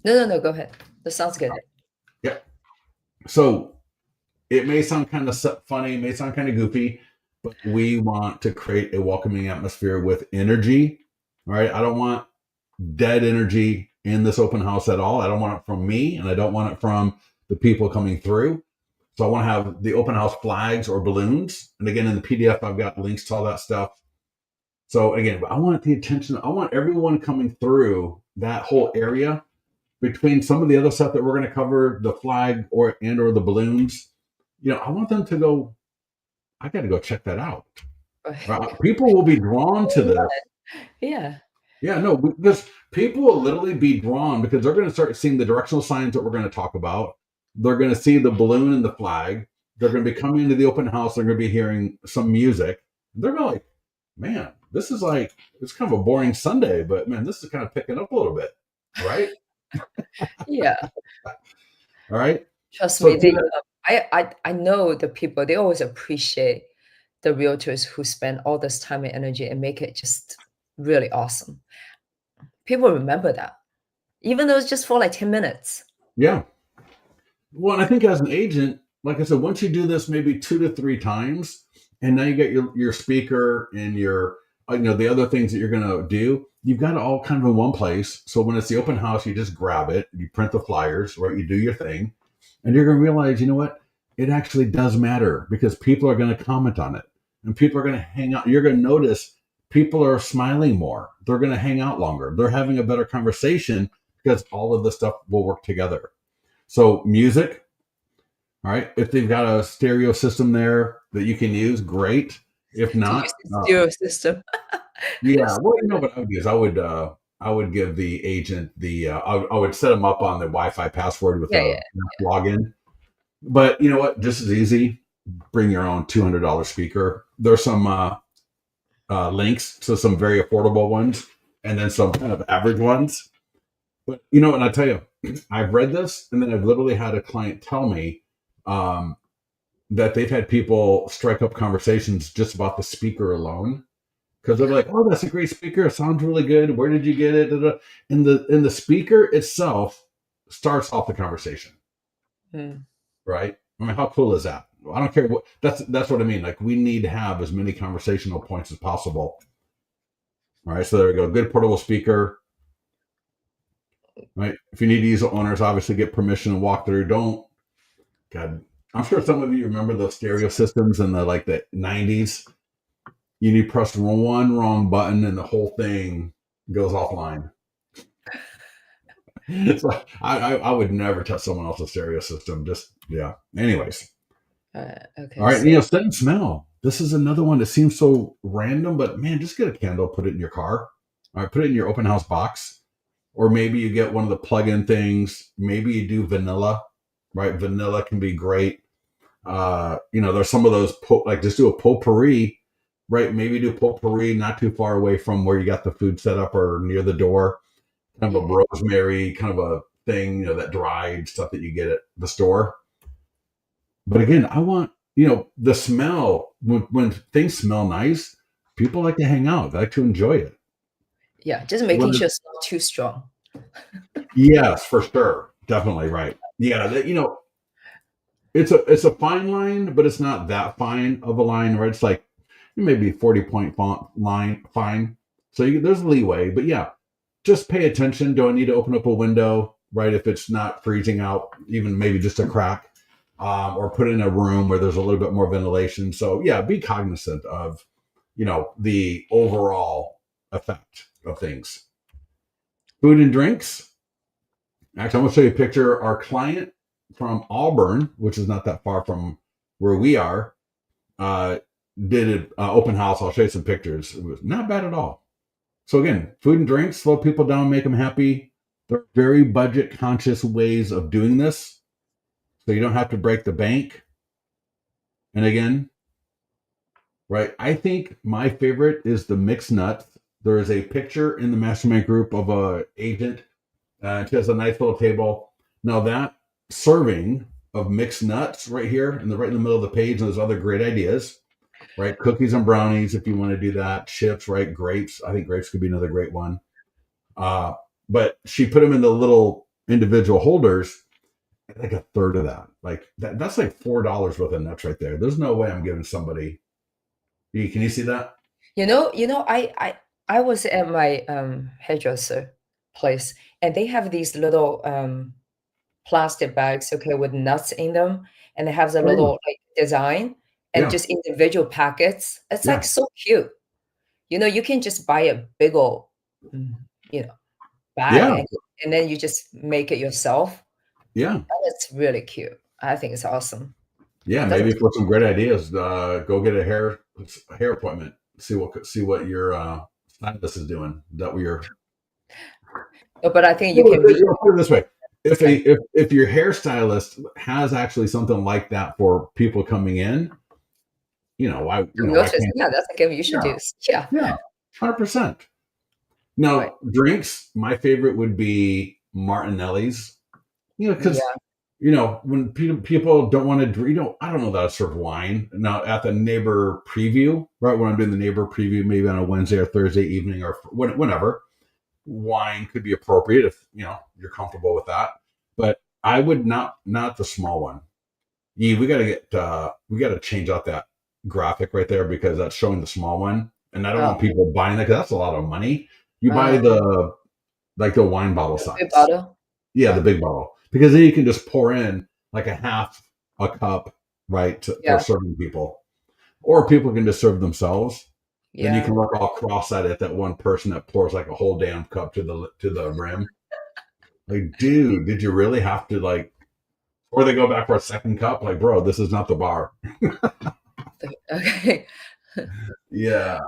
No, no, no, go ahead. That sounds good. Yeah. So it may sound kind of funny, it may sound kind of goofy, but we want to create a welcoming atmosphere with energy. All right. I don't want dead energy in this open house at all. I don't want it from me, and I don't want it from the people coming through. So I want to have the open house flags or balloons. And again, in the PDF, I've got links to all that stuff. So again, I want the attention. I want everyone coming through that whole area between some of the other stuff that we're going to cover, the flag or the balloons. I want them to go. I got to go check that out. People will be drawn to this. Yeah. Yeah, no, because people will literally be drawn because they're going to start seeing the directional signs that we're going to talk about. They're going to see the balloon and the flag. They're going to be coming into the open house. They're going to be hearing some music. They're going to like, man, this is like, it's kind of a boring Sunday, but man, this is kind of picking up a little bit. Right. Yeah. All right. Trust So me, do that. I know the people, they always appreciate the realtors who spend all this time and energy and make it just really awesome. People remember that, even though it's just for like 10 minutes. Yeah. Well, and I think as an agent, like I said, once you do this maybe 2 to 3 times, and now you get your speaker and your the other things that you're gonna do, you've got it all kind of in one place. So when it's the open house, you just grab it, you print the flyers, right? You do your thing, and you're gonna realize, you know what? It actually does matter because people are gonna comment on it, and people are gonna hang out. You're gonna notice people are smiling more. They're gonna hang out longer. They're having a better conversation because all of the stuff will work together. So music, all right. If they've got a stereo system there that you can use, great. If To not, use the stereo system. yeah. Well, what I would do is I would give the agent I would set them up on the Wi-Fi password with Yeah, a yeah. login. But you know what? Just as easy. Bring your own $200 speaker. There's some links to some very affordable ones, and then some kind of average ones. But and I tell you, I've read this, and then I've literally had a client tell me, um, that they've had people strike up conversations just about the speaker alone because they're like, "Oh, that's a great speaker. It sounds really good. Where did you get it?" And the speaker itself starts off the conversation, Mm. right? I mean, how cool is that? I don't care what that's what I mean. Like we need to have as many conversational points as possible. All right. So there we go. Good portable speaker. Right. If you need to use the owners, obviously get permission and walk through. Don't God. I'm sure some of you remember those stereo systems in the 90s. You need to press one wrong button and the whole thing goes offline. It's like I would never touch someone else's stereo system. Just yeah. Anyways. All Okay, right, so scent and smell. This is another one that seems so random, but man, just get a candle, put it in your car. All right, put it in your open house box, or maybe you get one of the plug-in things. Maybe you do vanilla, right? Vanilla can be great. There's some of those like just do a potpourri, right? Maybe do potpourri not too far away from where you got the food set up or near the door. Kind of a yeah, rosemary, kind of a thing, that dried stuff that you get at the store. But again, I want, the smell. When things smell nice, people like to hang out. They like to enjoy it. yeah, just making Whether, sure it's not too strong. yes, for sure. Definitely right. Yeah, it's a fine line, but it's not that fine of a line, right? It's like maybe 40-point font line, fine. So there's leeway, but yeah, just pay attention. Do I need to open up a window, right? If it's not freezing out, even maybe just a crack, or put it in a room where there's a little bit more ventilation. So yeah, be cognizant of, the overall effect of things. Food and drinks. Actually, I'm going to show you a picture. Our client from Auburn, which is not that far from where we are, uh, did an open house. I'll show you some pictures. It was not bad at all. So again, food and drinks, slow people down, make them happy. They're very budget conscious ways of doing this. So you don't have to break the bank. And again, right, I think my favorite is the mixed nuts. There is a picture in the mastermind group of a agent. She has a nice little table. Now that serving of mixed nuts right here right in the middle of the page, and there's other great ideas, right? Cookies and brownies if you want to do that. Chips, right? Grapes. I think grapes could be another great one. Uh, but she put them in the little individual holders, like a third of that. Like that's like $4 worth of nuts right there. There's no way I'm giving somebody. Can you see that? I was at my hairdresser place, and they have these little plastic bags, okay, with nuts in them, and it has a Oh little like design and yeah, just individual packets. It's like yeah, so cute. You can just buy a big old, mm, you know, bag yeah, and then you just make it yourself. yeah, And it's really cute. I think it's awesome. yeah. It doesn't, Maybe for some great ideas, go get a hair appointment. See what your stylist is doing. That what your but I think you Well, can read. put it this way: if Okay. your hairstylist has actually something like that for people coming in, why Notice. can't? Yeah, that's a game you should Yeah, do. Yeah. yeah, 100%. Right. Now, drinks. My favorite would be Martinelli's. Because Yeah. when people don't want to drink, I don't know that I serve wine. Now at the neighbor preview, right when I'm doing the neighbor preview, maybe on a Wednesday or Thursday evening or whenever, wine could be appropriate if you're comfortable with that. But I would not the small one. Yeah, we got to change out that graphic right there because that's showing the small one, and I don't Oh, want people buying that because that's a lot of money. You buy uh, the wine bottle big size, bottle. yeah, the Yeah. big bottle, because then you can just pour in like a half a cup, right, for Yeah. serving people, or people can just serve themselves. Then you Yeah. can look all cross at that one person that pours like a whole damn cup to the rim. Like, dude, did you really have to like? Or they go back for a second cup. Like, bro, this is not the bar. Okay. Yeah.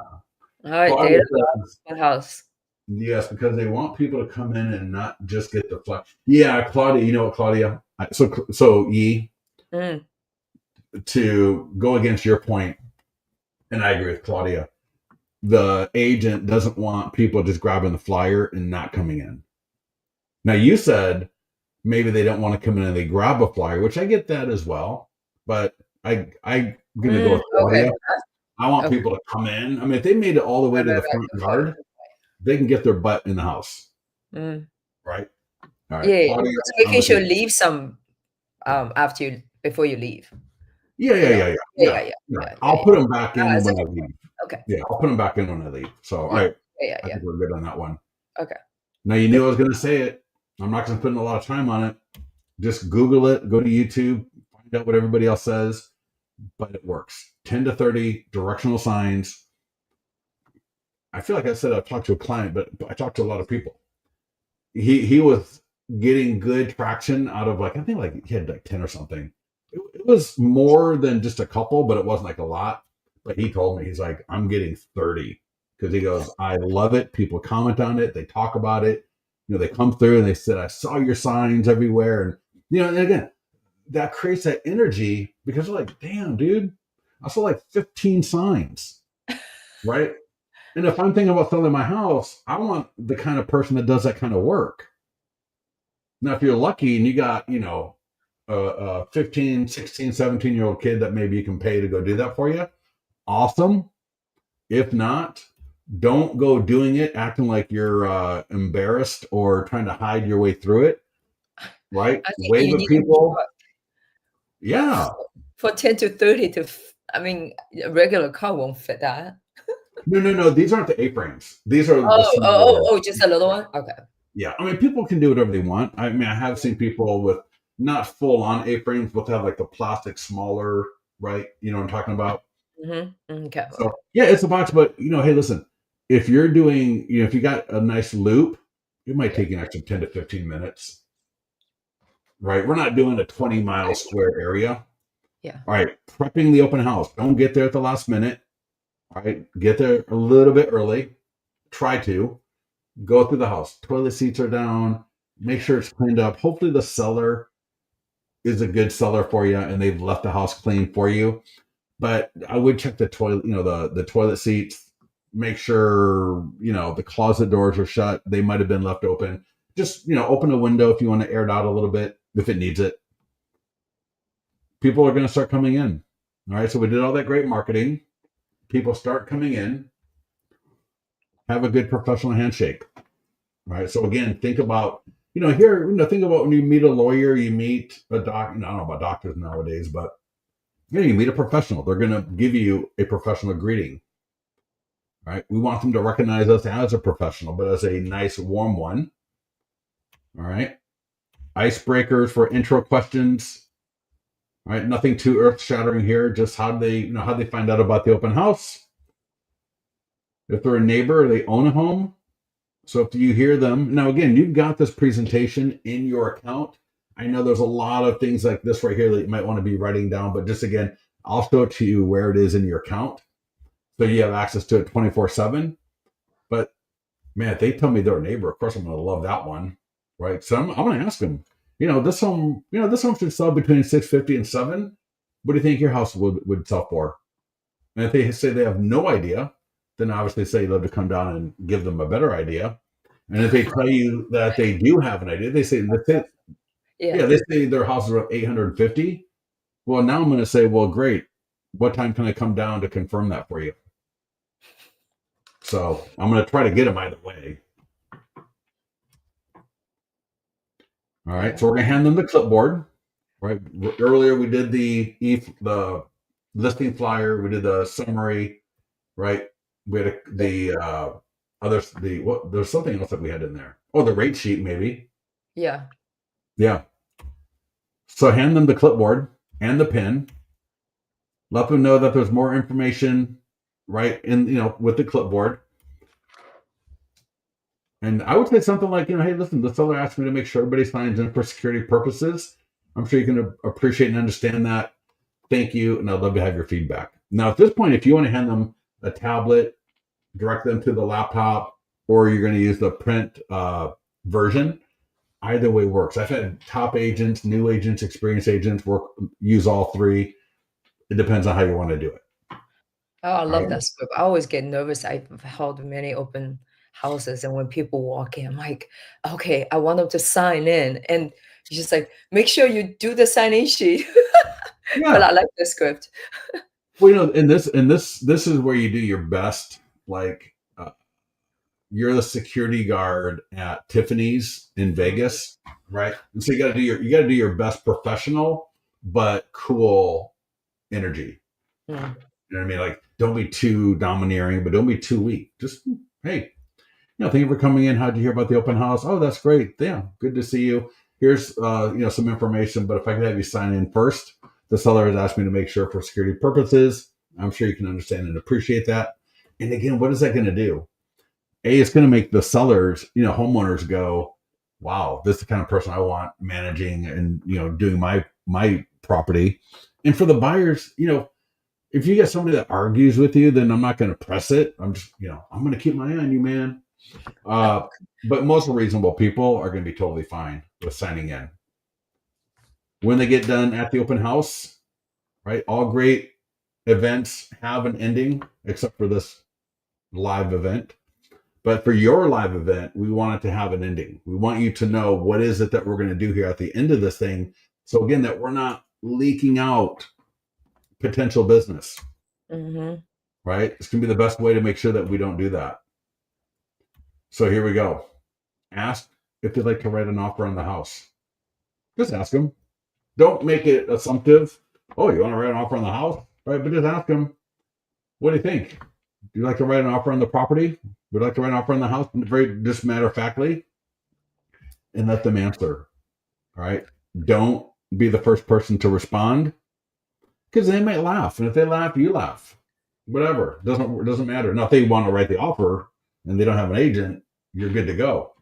All right, Claudia data says, house. yes, because they want people to come in and not just get the flex. Yeah, Claudia, you know what, Claudia? So Yi, Mm. to go against your point, and I agree with Claudia, the agent doesn't want people just grabbing the flyer and not coming in. Now, you said maybe they don't want to come in and they grab a flyer, which I get that as well. But I'm going to go with Okay. Claudia. I want Okay. people to come in. I mean, if they made it all the way Right, to right, the right. front Good point. yard, they can get their butt in the house, Mm. right? All right, Yeah, yeah, Claudia, just I'm making with sure you. leave some, after you before you leave, Yeah, yeah, you know? yeah, yeah, Yeah, yeah, yeah, yeah, yeah. yeah, yeah, I'll put yeah. them back in That's a when I good leave. point. Okay. Yeah, I'll put them back in when I leave. So, all Yeah. right, Yeah, yeah, I yeah. think we're good on that one. Okay. Now, you knew I was going to say it. I'm not going to put in a lot of time on it. Just Google it, go to YouTube, find out what everybody else says, but it works. 10 to 30 directional signs. I feel like I said I've talked to a client, but I talked to a lot of people. He was getting good traction out of like, I think like he had like 10 or something. It was more than just a couple, but it wasn't like a lot. But he told me, he's like, I'm getting 30 because he goes, I love it. People comment on it, they talk about it. They come through and they said, I saw your signs everywhere. And, and again, that creates that energy because they're like, damn, dude, I saw like 15 signs, right? And if I'm thinking about selling my house, I want the kind of person that does that kind of work. Now, if you're lucky and you got, a 15, 16, 17-year-old kid that maybe you can pay to go do that for you, awesome. If not, don't go doing it acting like you're embarrassed or trying to hide your way through it, right? I think Wave you at need a truck people. Yeah. for 10 to 30 to I mean, a regular car won't fit that. No, no, no. These aren't the A-frames. These are the Oh, oh, oh, smaller. oh, just a little one? Okay. Yeah. I mean, people can do whatever they want. I mean, I have seen people with not full on A-frames, but they have like the plastic smaller, right? You know what I'm talking about? Mhm. Okay, okay. So yeah, it's a box, but hey, listen, if you're doing, if you got a nice loop, it might Yeah, take you an extra 10 to 15 minutes, right? We're not doing a 20-mile that's square area. yeah. All right, prepping the open house. Don't get there at the last minute. All right, get there a little bit early. Try to go through the house. Toilet seats are down. Make sure it's cleaned up. Hopefully, the seller is a good seller for you and they've left the house clean for you. But I would check the toilet, the toilet seats, make sure, the closet doors are shut. They might have been left open. Just, open a window if you want to air it out a little bit, if it needs it. People are going to start coming in. All right. So we did all that great marketing. People start coming in, have a good professional handshake. All right. So again, think about, think about when you meet a lawyer, you meet a doc. I don't know about doctors nowadays, but you meet a professional. They're going to give you a professional greeting. Right? We want them to recognize us as a professional, but as a nice, warm one. All right. Icebreakers for intro questions. All right. Nothing too earth shattering here. Just how they find out about the open house. If they're a neighbor, they own a home. So if you hear them, now again, you've got this presentation in your account. I know there's a lot of things like this right here that you might want to be writing down, but just again, I'll show it to you where it is in your account. So you have access to it 24/7. But man, if they tell me they're a neighbor, of course I'm going to love that one, right? So I'm going to ask them. This home should sell between 650 and 7. What do you think your house would sell for? And if they say they have no idea, then obviously say you'd love to come down and give them a better idea. And if they tell you that they do have an idea, Yeah. yeah, they say their house is around 850. Well, now I'm going to say, well, great. What time can I come down to confirm that for you? So I'm going to try to get them either way. All right. Yeah. So we're going to hand them the clipboard. Right. Earlier we did the listing flyer. We did the summary. Right. We had the others. The what? There's something else that we had in there. Oh, the rate sheet maybe. Yeah. Yeah. So hand them the clipboard and the pen. Let them know that there's more information. Right. In with the clipboard. And I would say something like, hey, listen, the seller asked me to make sure everybody signs in for security purposes. I'm sure you can appreciate and understand that. Thank you. And I'd love to have your feedback. Now, at this point, if you want to hand them a tablet, direct them to the laptop, or you're going to use the print version, either way works. I've had top agents, new agents, experienced agents use all three. It depends on how you want to do it. Oh, I All love right. that script. I always get nervous. I've held many open houses, and when people walk in, I'm like, okay, I want them to sign in. And it's just like, make sure you do the sign-in sheet. But Yeah. I like the script. Well, and this is where you do your best, like you're the security guard at Tiffany's in Vegas, right? And so you got to do your best professional but cool energy. Mm. You know what I mean? Like, don't be too domineering, but don't be too weak. Just, hey, thank you for coming in. How'd you hear about the open house? Oh, that's great. Yeah, good to see you. Here's, some information, but if I could have you sign in first, the seller has asked me to make sure for security purposes. I'm sure you can understand and appreciate that. And again, what is that going to do? It's going to make the sellers, homeowners go, wow, this is the kind of person I want managing and, doing my property. And for the buyers, if you get somebody that argues with you, then I'm not going to press it. I'm just, I'm going to keep my eye on you, man. But most reasonable people are going to be totally fine with signing in. When they get done at the open house, right? All great events have an ending, except for this live event. But for your live event, we want it to have an ending. We want you to know what is it that we're going to do here at the end of this thing. So again, that we're not leaking out potential business, Mm-hmm. right? It's going to be the best way to make sure that we don't do that. So here we go. Ask if they'd like to write an offer on the house. Just ask them. Don't make it assumptive. Oh, you want to write an offer on the house? Right? But just ask them, what do you think? Do you like to write an offer on the property? Would you like to write an offer on the house? Very just matter of factly. And let them answer. All right. Don't be the first person to respond because they might laugh. And if they laugh, you laugh. Whatever. Doesn't matter. Now, if they want to write the offer and they don't have an agent, you're good to go.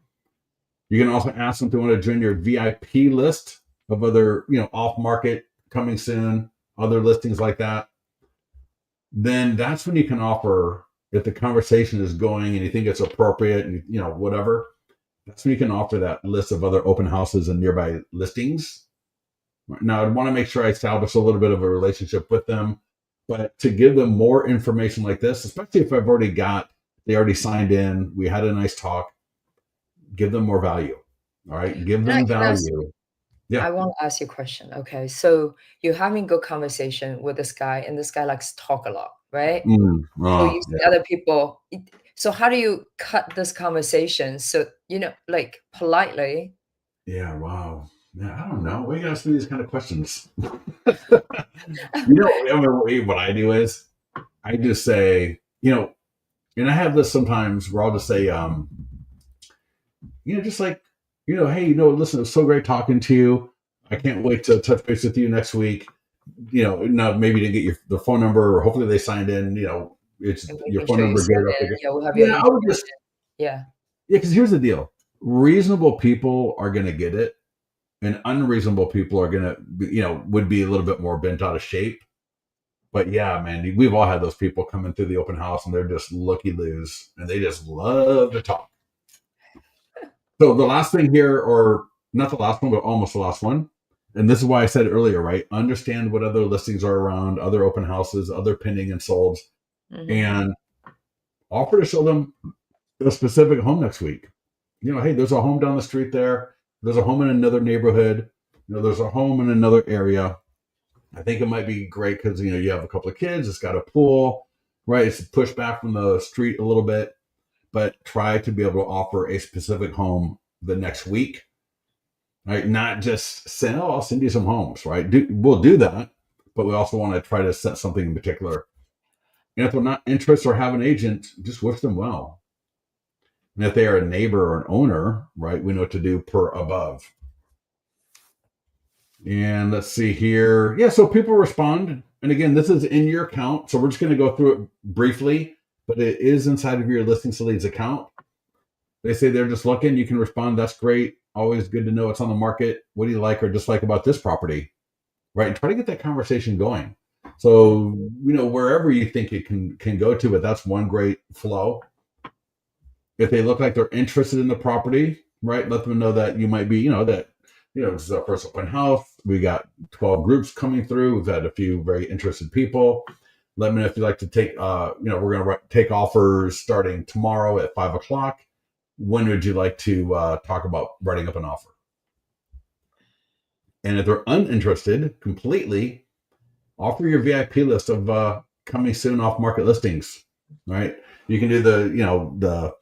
You can also ask them if they want to join your VIP list of other, off market coming soon, other listings like that. Then that's when you can offer, if the conversation is going and you think it's appropriate and, whatever, that's when you can offer that list of other open houses and nearby listings. Now, I'd want to make sure I establish a little bit of a relationship with them, but to give them more information like this, especially if they already signed in, we had a nice talk, give them more value. All right. Give them Can I ask, value. Yeah. I want to ask you a question. Okay. So you're having good conversation with this guy, and this guy likes to talk a lot, right? So you see Yeah. other people. So how do you cut this conversation? So, like politely. Yeah. Wow. Yeah. I don't know. Why you ask me these kind of questions? What I do is I just say, and I have this sometimes where I'll just say, just like, hey, listen, it was so great talking to you. I can't wait to touch base with you next week. Now maybe to get the phone number, or hopefully they signed in, it's And your making phone sure you number, get send it up it, there. we'll have your Yeah, I would information. just, Yeah. yeah, because here's the deal. Reasonable people are going to get it, and unreasonable people are going to, would be a little bit more bent out of shape. But yeah, man, we've all had those people coming through the open house and they're just looky-loos and they just love to talk. So the last thing here, or not the last one, but almost the last one, and this is why I said earlier, right? Understand what other listings are around, other open houses, other pending and solds, Mhm. and offer to show them a specific home next week. Hey, there's a home down the street there. There's a home in another neighborhood. There's a home in another area. I think it might be great because you have a couple of kids. It's got a pool, right? It's pushed back from the street a little bit, but try to be able to offer a specific home the next week, right? Not just say, "Oh, I'll send you some homes," right? We'll do that, but we also want to try to set something in particular. And if they're not interested or have an agent, just wish them well. And if they are a neighbor or an owner, right, we know what to do per above. And let's see here. Yeah, so people respond. And again, this is in your account. So we're just going to go through it briefly, but it is inside of your Listing to Leads account. They say they're just looking. You can respond. That's great. Always good to know what's on the market. What do you like or dislike about this property? Right. And try to get that conversation going. So, wherever you think it can go to, but that's one great flow. If they look like they're interested in the property, right, let them know that you might be, this is our first open house. We got 12 groups coming through. We've had a few very interested people. Let me know if you'd like to take, we're going to take offers starting tomorrow at 5:00. When would you like to talk about writing up an offer? And if they're uninterested completely, offer your VIP list of coming soon off market listings, right? You can do the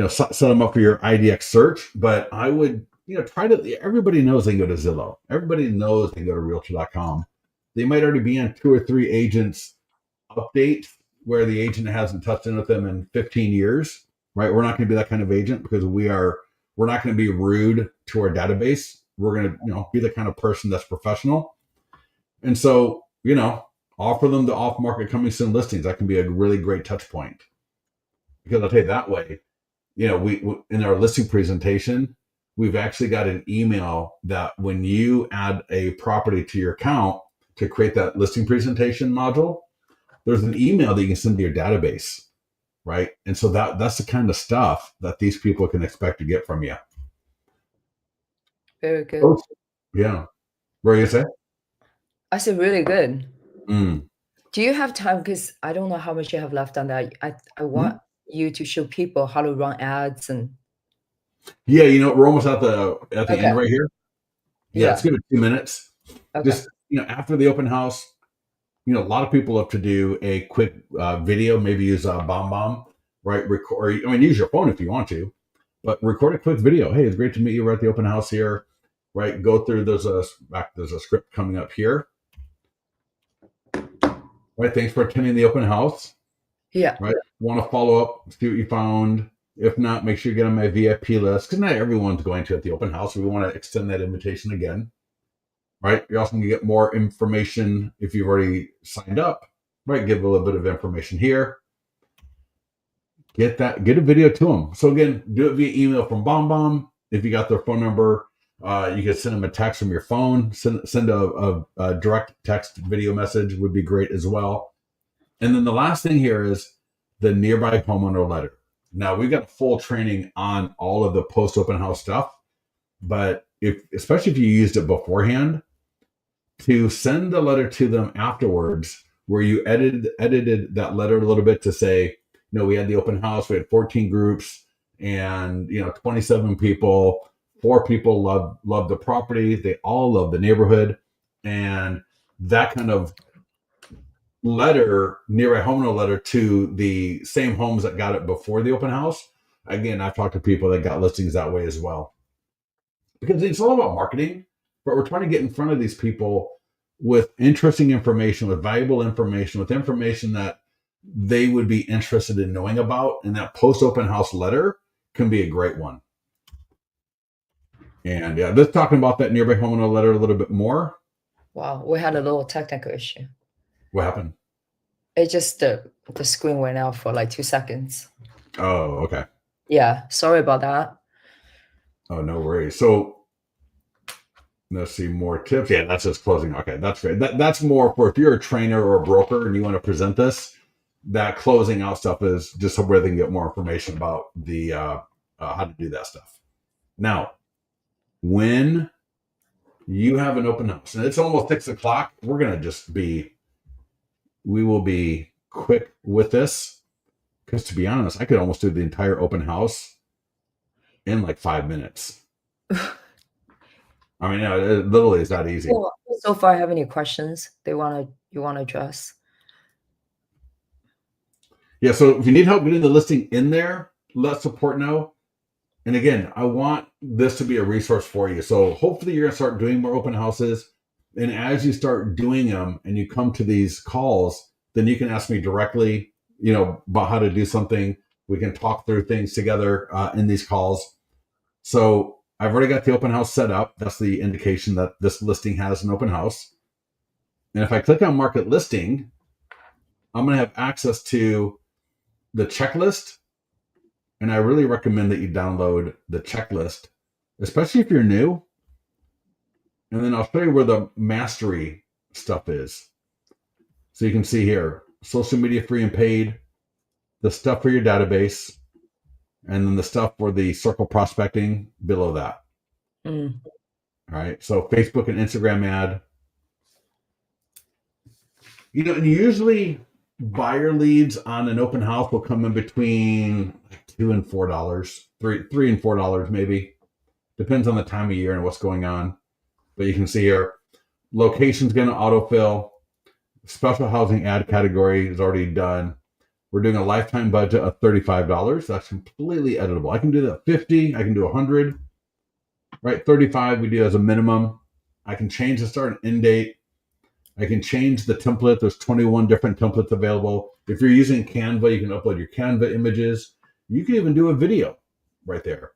set them up for your IDX search. But I would, try to, everybody knows they can go to Zillow. Everybody knows they can go to realtor.com. They might already be on 2 or 3 agents update where the agent hasn't touched in with them in 15 years, right? We're not going to be that kind of agent because we're not going to be rude to our database. We're going to, be the kind of person that's professional. And so, offer them the off market coming soon listings. That can be a really great touch point because I'll tell you that way, we in our listing presentation, we've actually got an email that when you add a property to your account to create that listing presentation module, there's an email that you can send to your database, right? And so that's the kind of stuff that these people can expect to get from you. Very good. Oh, yeah. What are you say? I said really good. Mm. Do you have time? Because I don't know how much you have left on that. I want you to show people how to run ads and Yeah, we're almost at the okay. end right here. Yeah, let's Yeah. give it 2 minutes. Okay. Just after the open house, a lot of people love to do a quick video, maybe use a bomb, right? Record. I mean, use your phone if you want to, but record a quick video. Hey, it's great to meet you. We're at the open house here, right? Go through. There's a script coming up here, right? Thanks for attending the open house, Yeah. right? Want to follow up, see what you found. If not, make sure you get on my VIP list because not everyone's going to at the open house. So we want to extend that invitation again, right? You're also going to get more information if you've already signed up, right? Give a little bit of information here. Get a video to them. So again, do it via email from BombBomb. If you got their phone number, you can send them a text from your phone. Send a direct text video message would be great as well. And then the last thing here is the nearby homeowner letter. Now we've got full training on all of the post open house stuff, but especially if you used it beforehand, to send the letter to them afterwards, where you edited that letter a little bit to say, we had the open house, we had 14 groups, and 27 people. 4 people love the property. They all love the neighborhood, and that kind of letter, nearby homeowner letter to the same homes that got it before the open house. Again, I've talked to people that got listings that way as well, because it's all about marketing, but we're trying to get in front of these people with interesting information, with valuable information, with information that they would be interested in knowing about. And that post open house letter can be a great one. And yeah, let's talking about that nearby homeowner letter a little bit more. Wow. We had a little technical issue. What happened? It just the screen went out for like 2 seconds. Oh, okay. Yeah. Sorry about that. Oh, no worries. So let's see more tips. Yeah, that's just closing. Okay, that's great. That's more for if you're a trainer or a broker and you want to present this. That closing out stuff is just so where they can get more information about the how to do that stuff. Now, when you have an open house and it's almost 6:00, we will be quick with this because to be honest, I could almost do the entire open house in like 5 minutes. I mean, it literally is that easy. So far, have any questions you want to address? Yeah, so if you need help getting the listing in there, let support know. And again, I want this to be a resource for you. So hopefully you're going to start doing more open houses. And as you start doing them and you come to these calls, then you can ask me directly, about how to do something. We can talk through things together in these calls. So I've already got the open house set up. That's the indication that this listing has an open house. And if I click on market listing, I'm going to have access to the checklist. And I really recommend that you download the checklist, especially if you're new. And then I'll show you where the mastery stuff is. So you can see here, social media free and paid, the stuff for your database, and then the stuff for the circle prospecting below that. Mm. All right. So Facebook and Instagram ad. And usually buyer leads on an open house will come in between $2 and $4, $3 and $4 maybe. Depends on the time of year and what's going on. But you can see here, location's going to autofill. Special housing ad category is already done. We're doing a lifetime budget of $35. That's completely editable. I can do that 50, I can do 100, right? 35 we do as a minimum. I can change the start and end date. I can change the template. There's 21 different templates available. If you're using Canva, you can upload your Canva images. You can even do a video right there.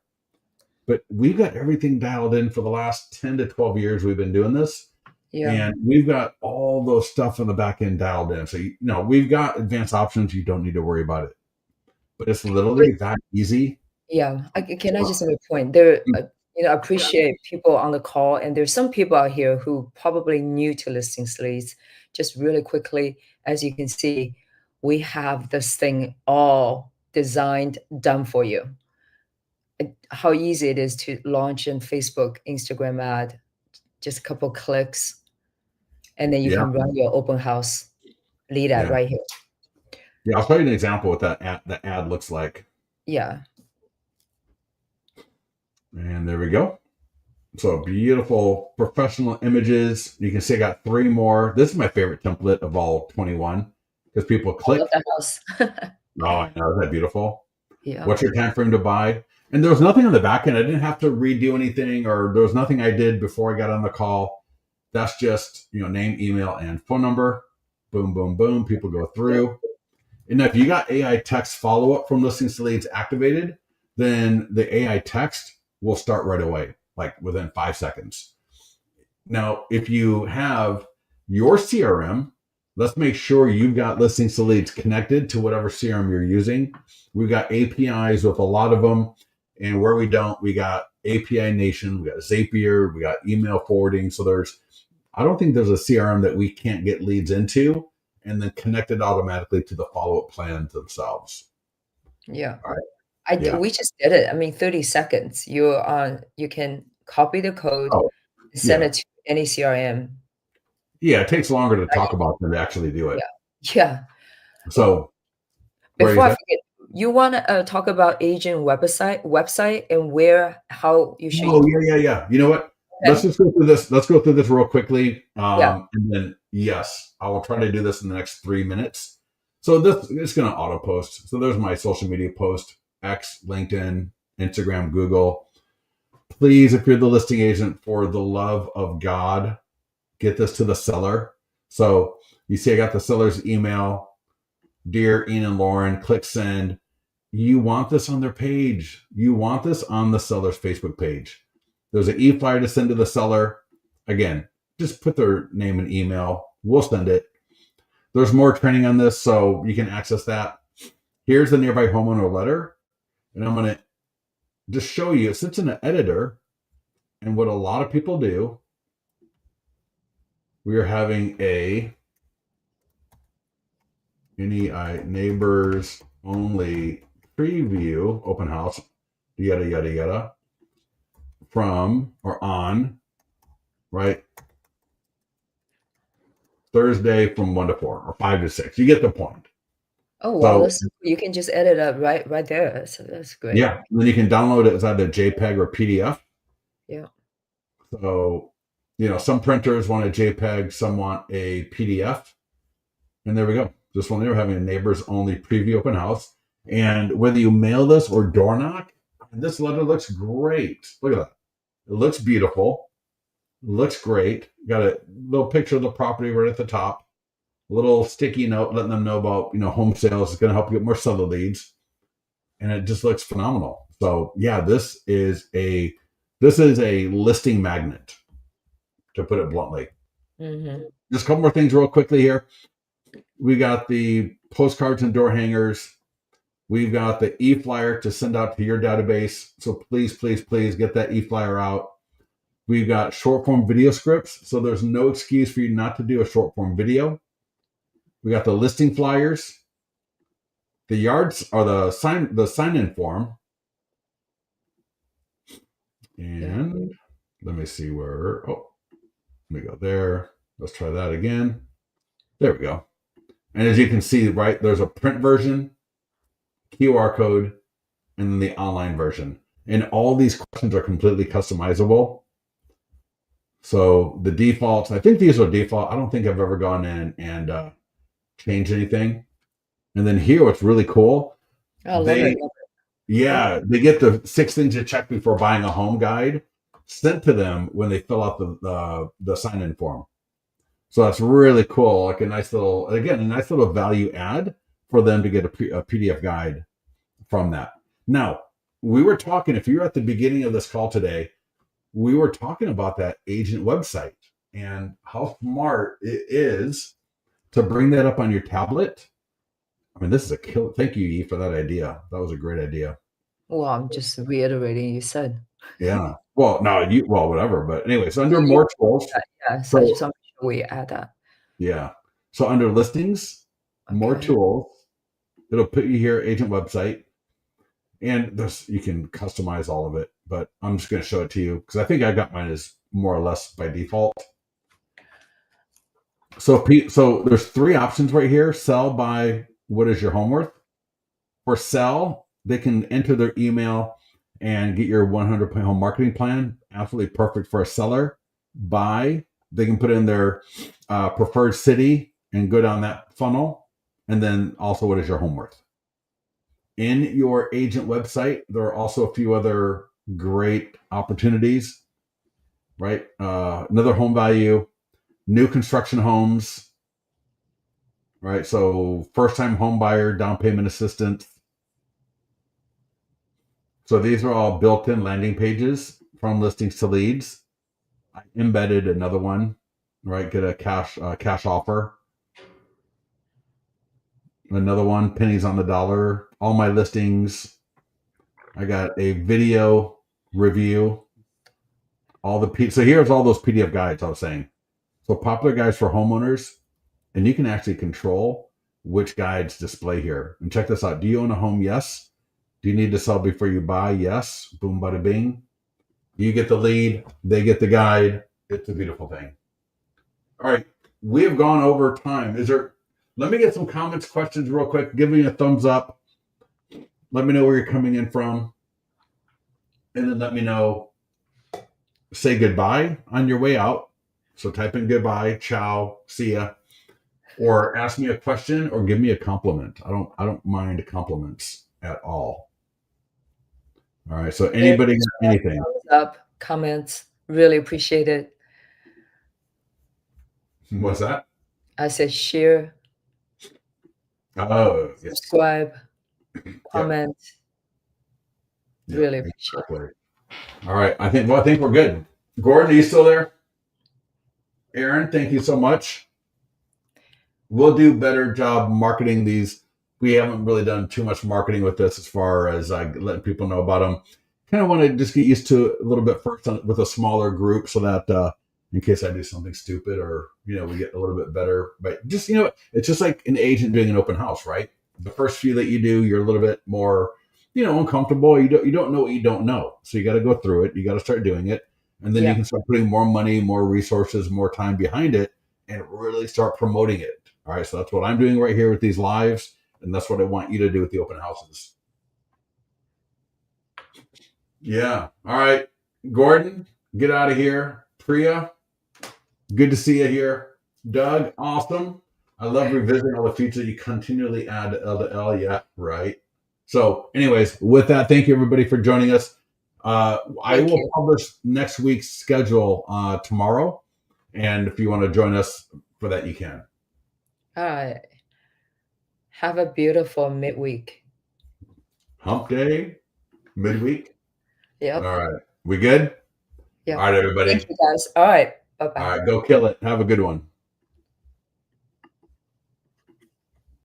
But we've got everything dialed in for the last 10 to 12 years we've been doing this. Yeah. And we've got all those stuff on the back end dialed in. So, we've got advanced options. You don't need to worry about it. But it's But literally that easy. yeah, can I So, just make a point? I appreciate people on the call, and there's some people out here who probably new to listing leads. Just really quickly, as you can see, we have this thing all designed, done for you. How easy it is to launch in Facebook, Instagram ad, just a couple clicks, and then you yeah, can run your open house lead ad yeah. right here. Yeah, I'll show you an example what that ad looks like. Yeah. And there we go. So beautiful professional images. You can see I got 3 more. This is my favorite template of all 21 because people I love click. that house. Oh, I know. Isn't that beautiful? Yeah. What's your time frame to buy? And there was nothing on the back end. I didn't have to redo anything, or there was nothing I did before I got on the call. That's just, name, email, and phone number. Boom, boom, boom. People go Yeah. through. And if you got AI text follow up from listings to leads activated, then the AI text will start right away, like within 5 seconds. Now, if you have your CRM, let's make sure you've got listings to leads connected to whatever CRM you're using. We've got APIs with a lot of them. And where we don't, we got API Nation, we got Zapier, we got email forwarding. So I don't think there's a CRM that we can't get leads into and then connect it automatically to the follow-up plans themselves. Yeah. All right. Yeah. We just did it. I mean, 30 seconds. You can copy the code Oh, and send yeah. it to any CRM. Yeah. It takes longer to talk Right. about than to actually do it. Yeah. Yeah. Oh, So, where before is I that? forget, you wanna, talk about agent website and how you should Oh, yeah, yeah, yeah. You know what? Let's okay. just go through this. Let's go through this real quickly. Yeah. And then, yes, I will try to do this in the next 3 minutes. So this is going to auto post. So there's my social media post: X, LinkedIn, Instagram, Google. Please, if you're the listing agent, for the love of God, get this to the seller. So you see, I got the seller's email. Dear Ian and Lauren, click send. You want this on their page. You want this on the seller's Facebook page. There's an e-flyer to send to the seller. Again, just put their name and email. We'll send it. There's more training on this, so you can access that. Here's the nearby homeowner letter. And I'm going to just show you. It sits in an editor. And what a lot of people do, we are having any neighbors only preview open house, yada, yada, yada, from or on, right? Thursday from 1 to 4 or 5 to 6. You get the point. Oh, wow, So, you can just edit up right there. So that's great. yeah, then you can download it as either JPEG or PDF. Yeah. So, some printers want a JPEG, some want a PDF. And there we go. This one, they're having a neighbors only preview open house. And whether you mail this or door knock, this letter looks great. Look at that. It looks beautiful. It looks great. Got a little picture of the property right at the top. A little sticky note letting them know about, home sales is going to help you get more seller leads. And it just looks phenomenal. So yeah, this is a listing magnet, to put it bluntly. Mm-hmm. Just a couple more things real quickly here. We got the postcards and door hangers. We've got the e-flyer to send out to your database. So please, please, please get that e-flyer out. We've got short form video scripts. So there's no excuse for you not to do a short form video. We got the listing flyers, the yards or the sign-in form. And let me see where, let me go there. Let's try that again. There we go. And as you can see, right, there's a print version, QR code, and then the online version. And all these questions are completely customizable. So the defaults, I think these are default. I don't think I've ever gone in and changed anything. And then here, what's really cool, I love it, they love it. yeah, they get the 6 things to check before buying a home guide sent to them when they fill out the sign in form. So that's really cool. Like a nice little, again, a nice little value add for them to get a PDF guide from that. Now, we were talking, if you were at the beginning of this call today, we were talking about that agent website and how smart it is to bring that up on your tablet. I mean, this is a kill. Thank you, E, for that idea. That was a great idea. Well, I'm just reiterating you said. Yeah. Well, no, well, whatever. But anyways, under You more tools. yes, I just So want to make sure we add that. yeah. So under listings, more Okay. tools. It'll put you here, agent website, and there's you can customize all of it. But I'm just going to show it to you because I think I got mine as more or less by default. So there's 3 options right here: sell, buy, what is your home worth? For sell, they can enter their email and get your 100-point home marketing plan. Absolutely perfect for a seller. Buy, they can put in their preferred city and go down that funnel. And then also, what is your home worth? In your agent website, there are also a few other great opportunities, right? Another home value, new construction homes, right? So first time home buyer, down payment assistance. So these are all built-in landing pages from listings to leads. I embedded another one, right? Get a cash offer. Another one, pennies on the dollar. All my listings. I got a video review. So here's all those PDF guides I was saying. So popular guides for homeowners, and you can actually control which guides display here. And check this out. Do you own a home? Yes. Do you need to sell before you buy? Yes. Boom, bada bing. You get the lead, they get the guide. It's a beautiful thing. All right, we have gone over time. Let me get some comments, questions real quick. Give me a thumbs up. Let me know where you're coming in from. And then let me know, say goodbye on your way out. So type in goodbye, ciao, see ya. Or ask me a question or give me a compliment. I don't mind compliments at all. All right. So Share, anybody got anything? thumbs up, comments, really appreciate it. What's that? I said share, Oh, yes. subscribe, Yep. comment, Yep. really appreciate it. Exactly. All right. I think we're good. Gordon, are you still there? Aaron, thank you so much. We'll do better job marketing these. We haven't really done too much marketing with this as far as letting people know about them. Kind of want to just get used to it a little bit first with a smaller group so that in case I do something stupid or, we get a little bit better. But just, it's just like an agent doing an open house, right? The first few that you do, you're a little bit more, uncomfortable. You don't know what you don't know. So you got to go through it. You got to start doing it. And then you Yeah. can start putting more money, more resources, more time behind it and really start promoting it. All right. So that's what I'm doing right here with these lives. And that's what I want you to do with the open houses. Yeah. All right. Gordon, get out of here. Priya, good to see you here. Doug, awesome. I love revisiting all the features you continually add to L to L. Yeah, right. So, anyways, with that, thank you everybody for joining us. I Thank will you. publish next week's schedule tomorrow. And if you want to join us for that, you can. All right. Have a beautiful midweek. Hump day, midweek. All Yep. right. We good? All Yep. right, Thank everybody. you guys. All right. All Bye-bye. right. Go kill it. Have a good one.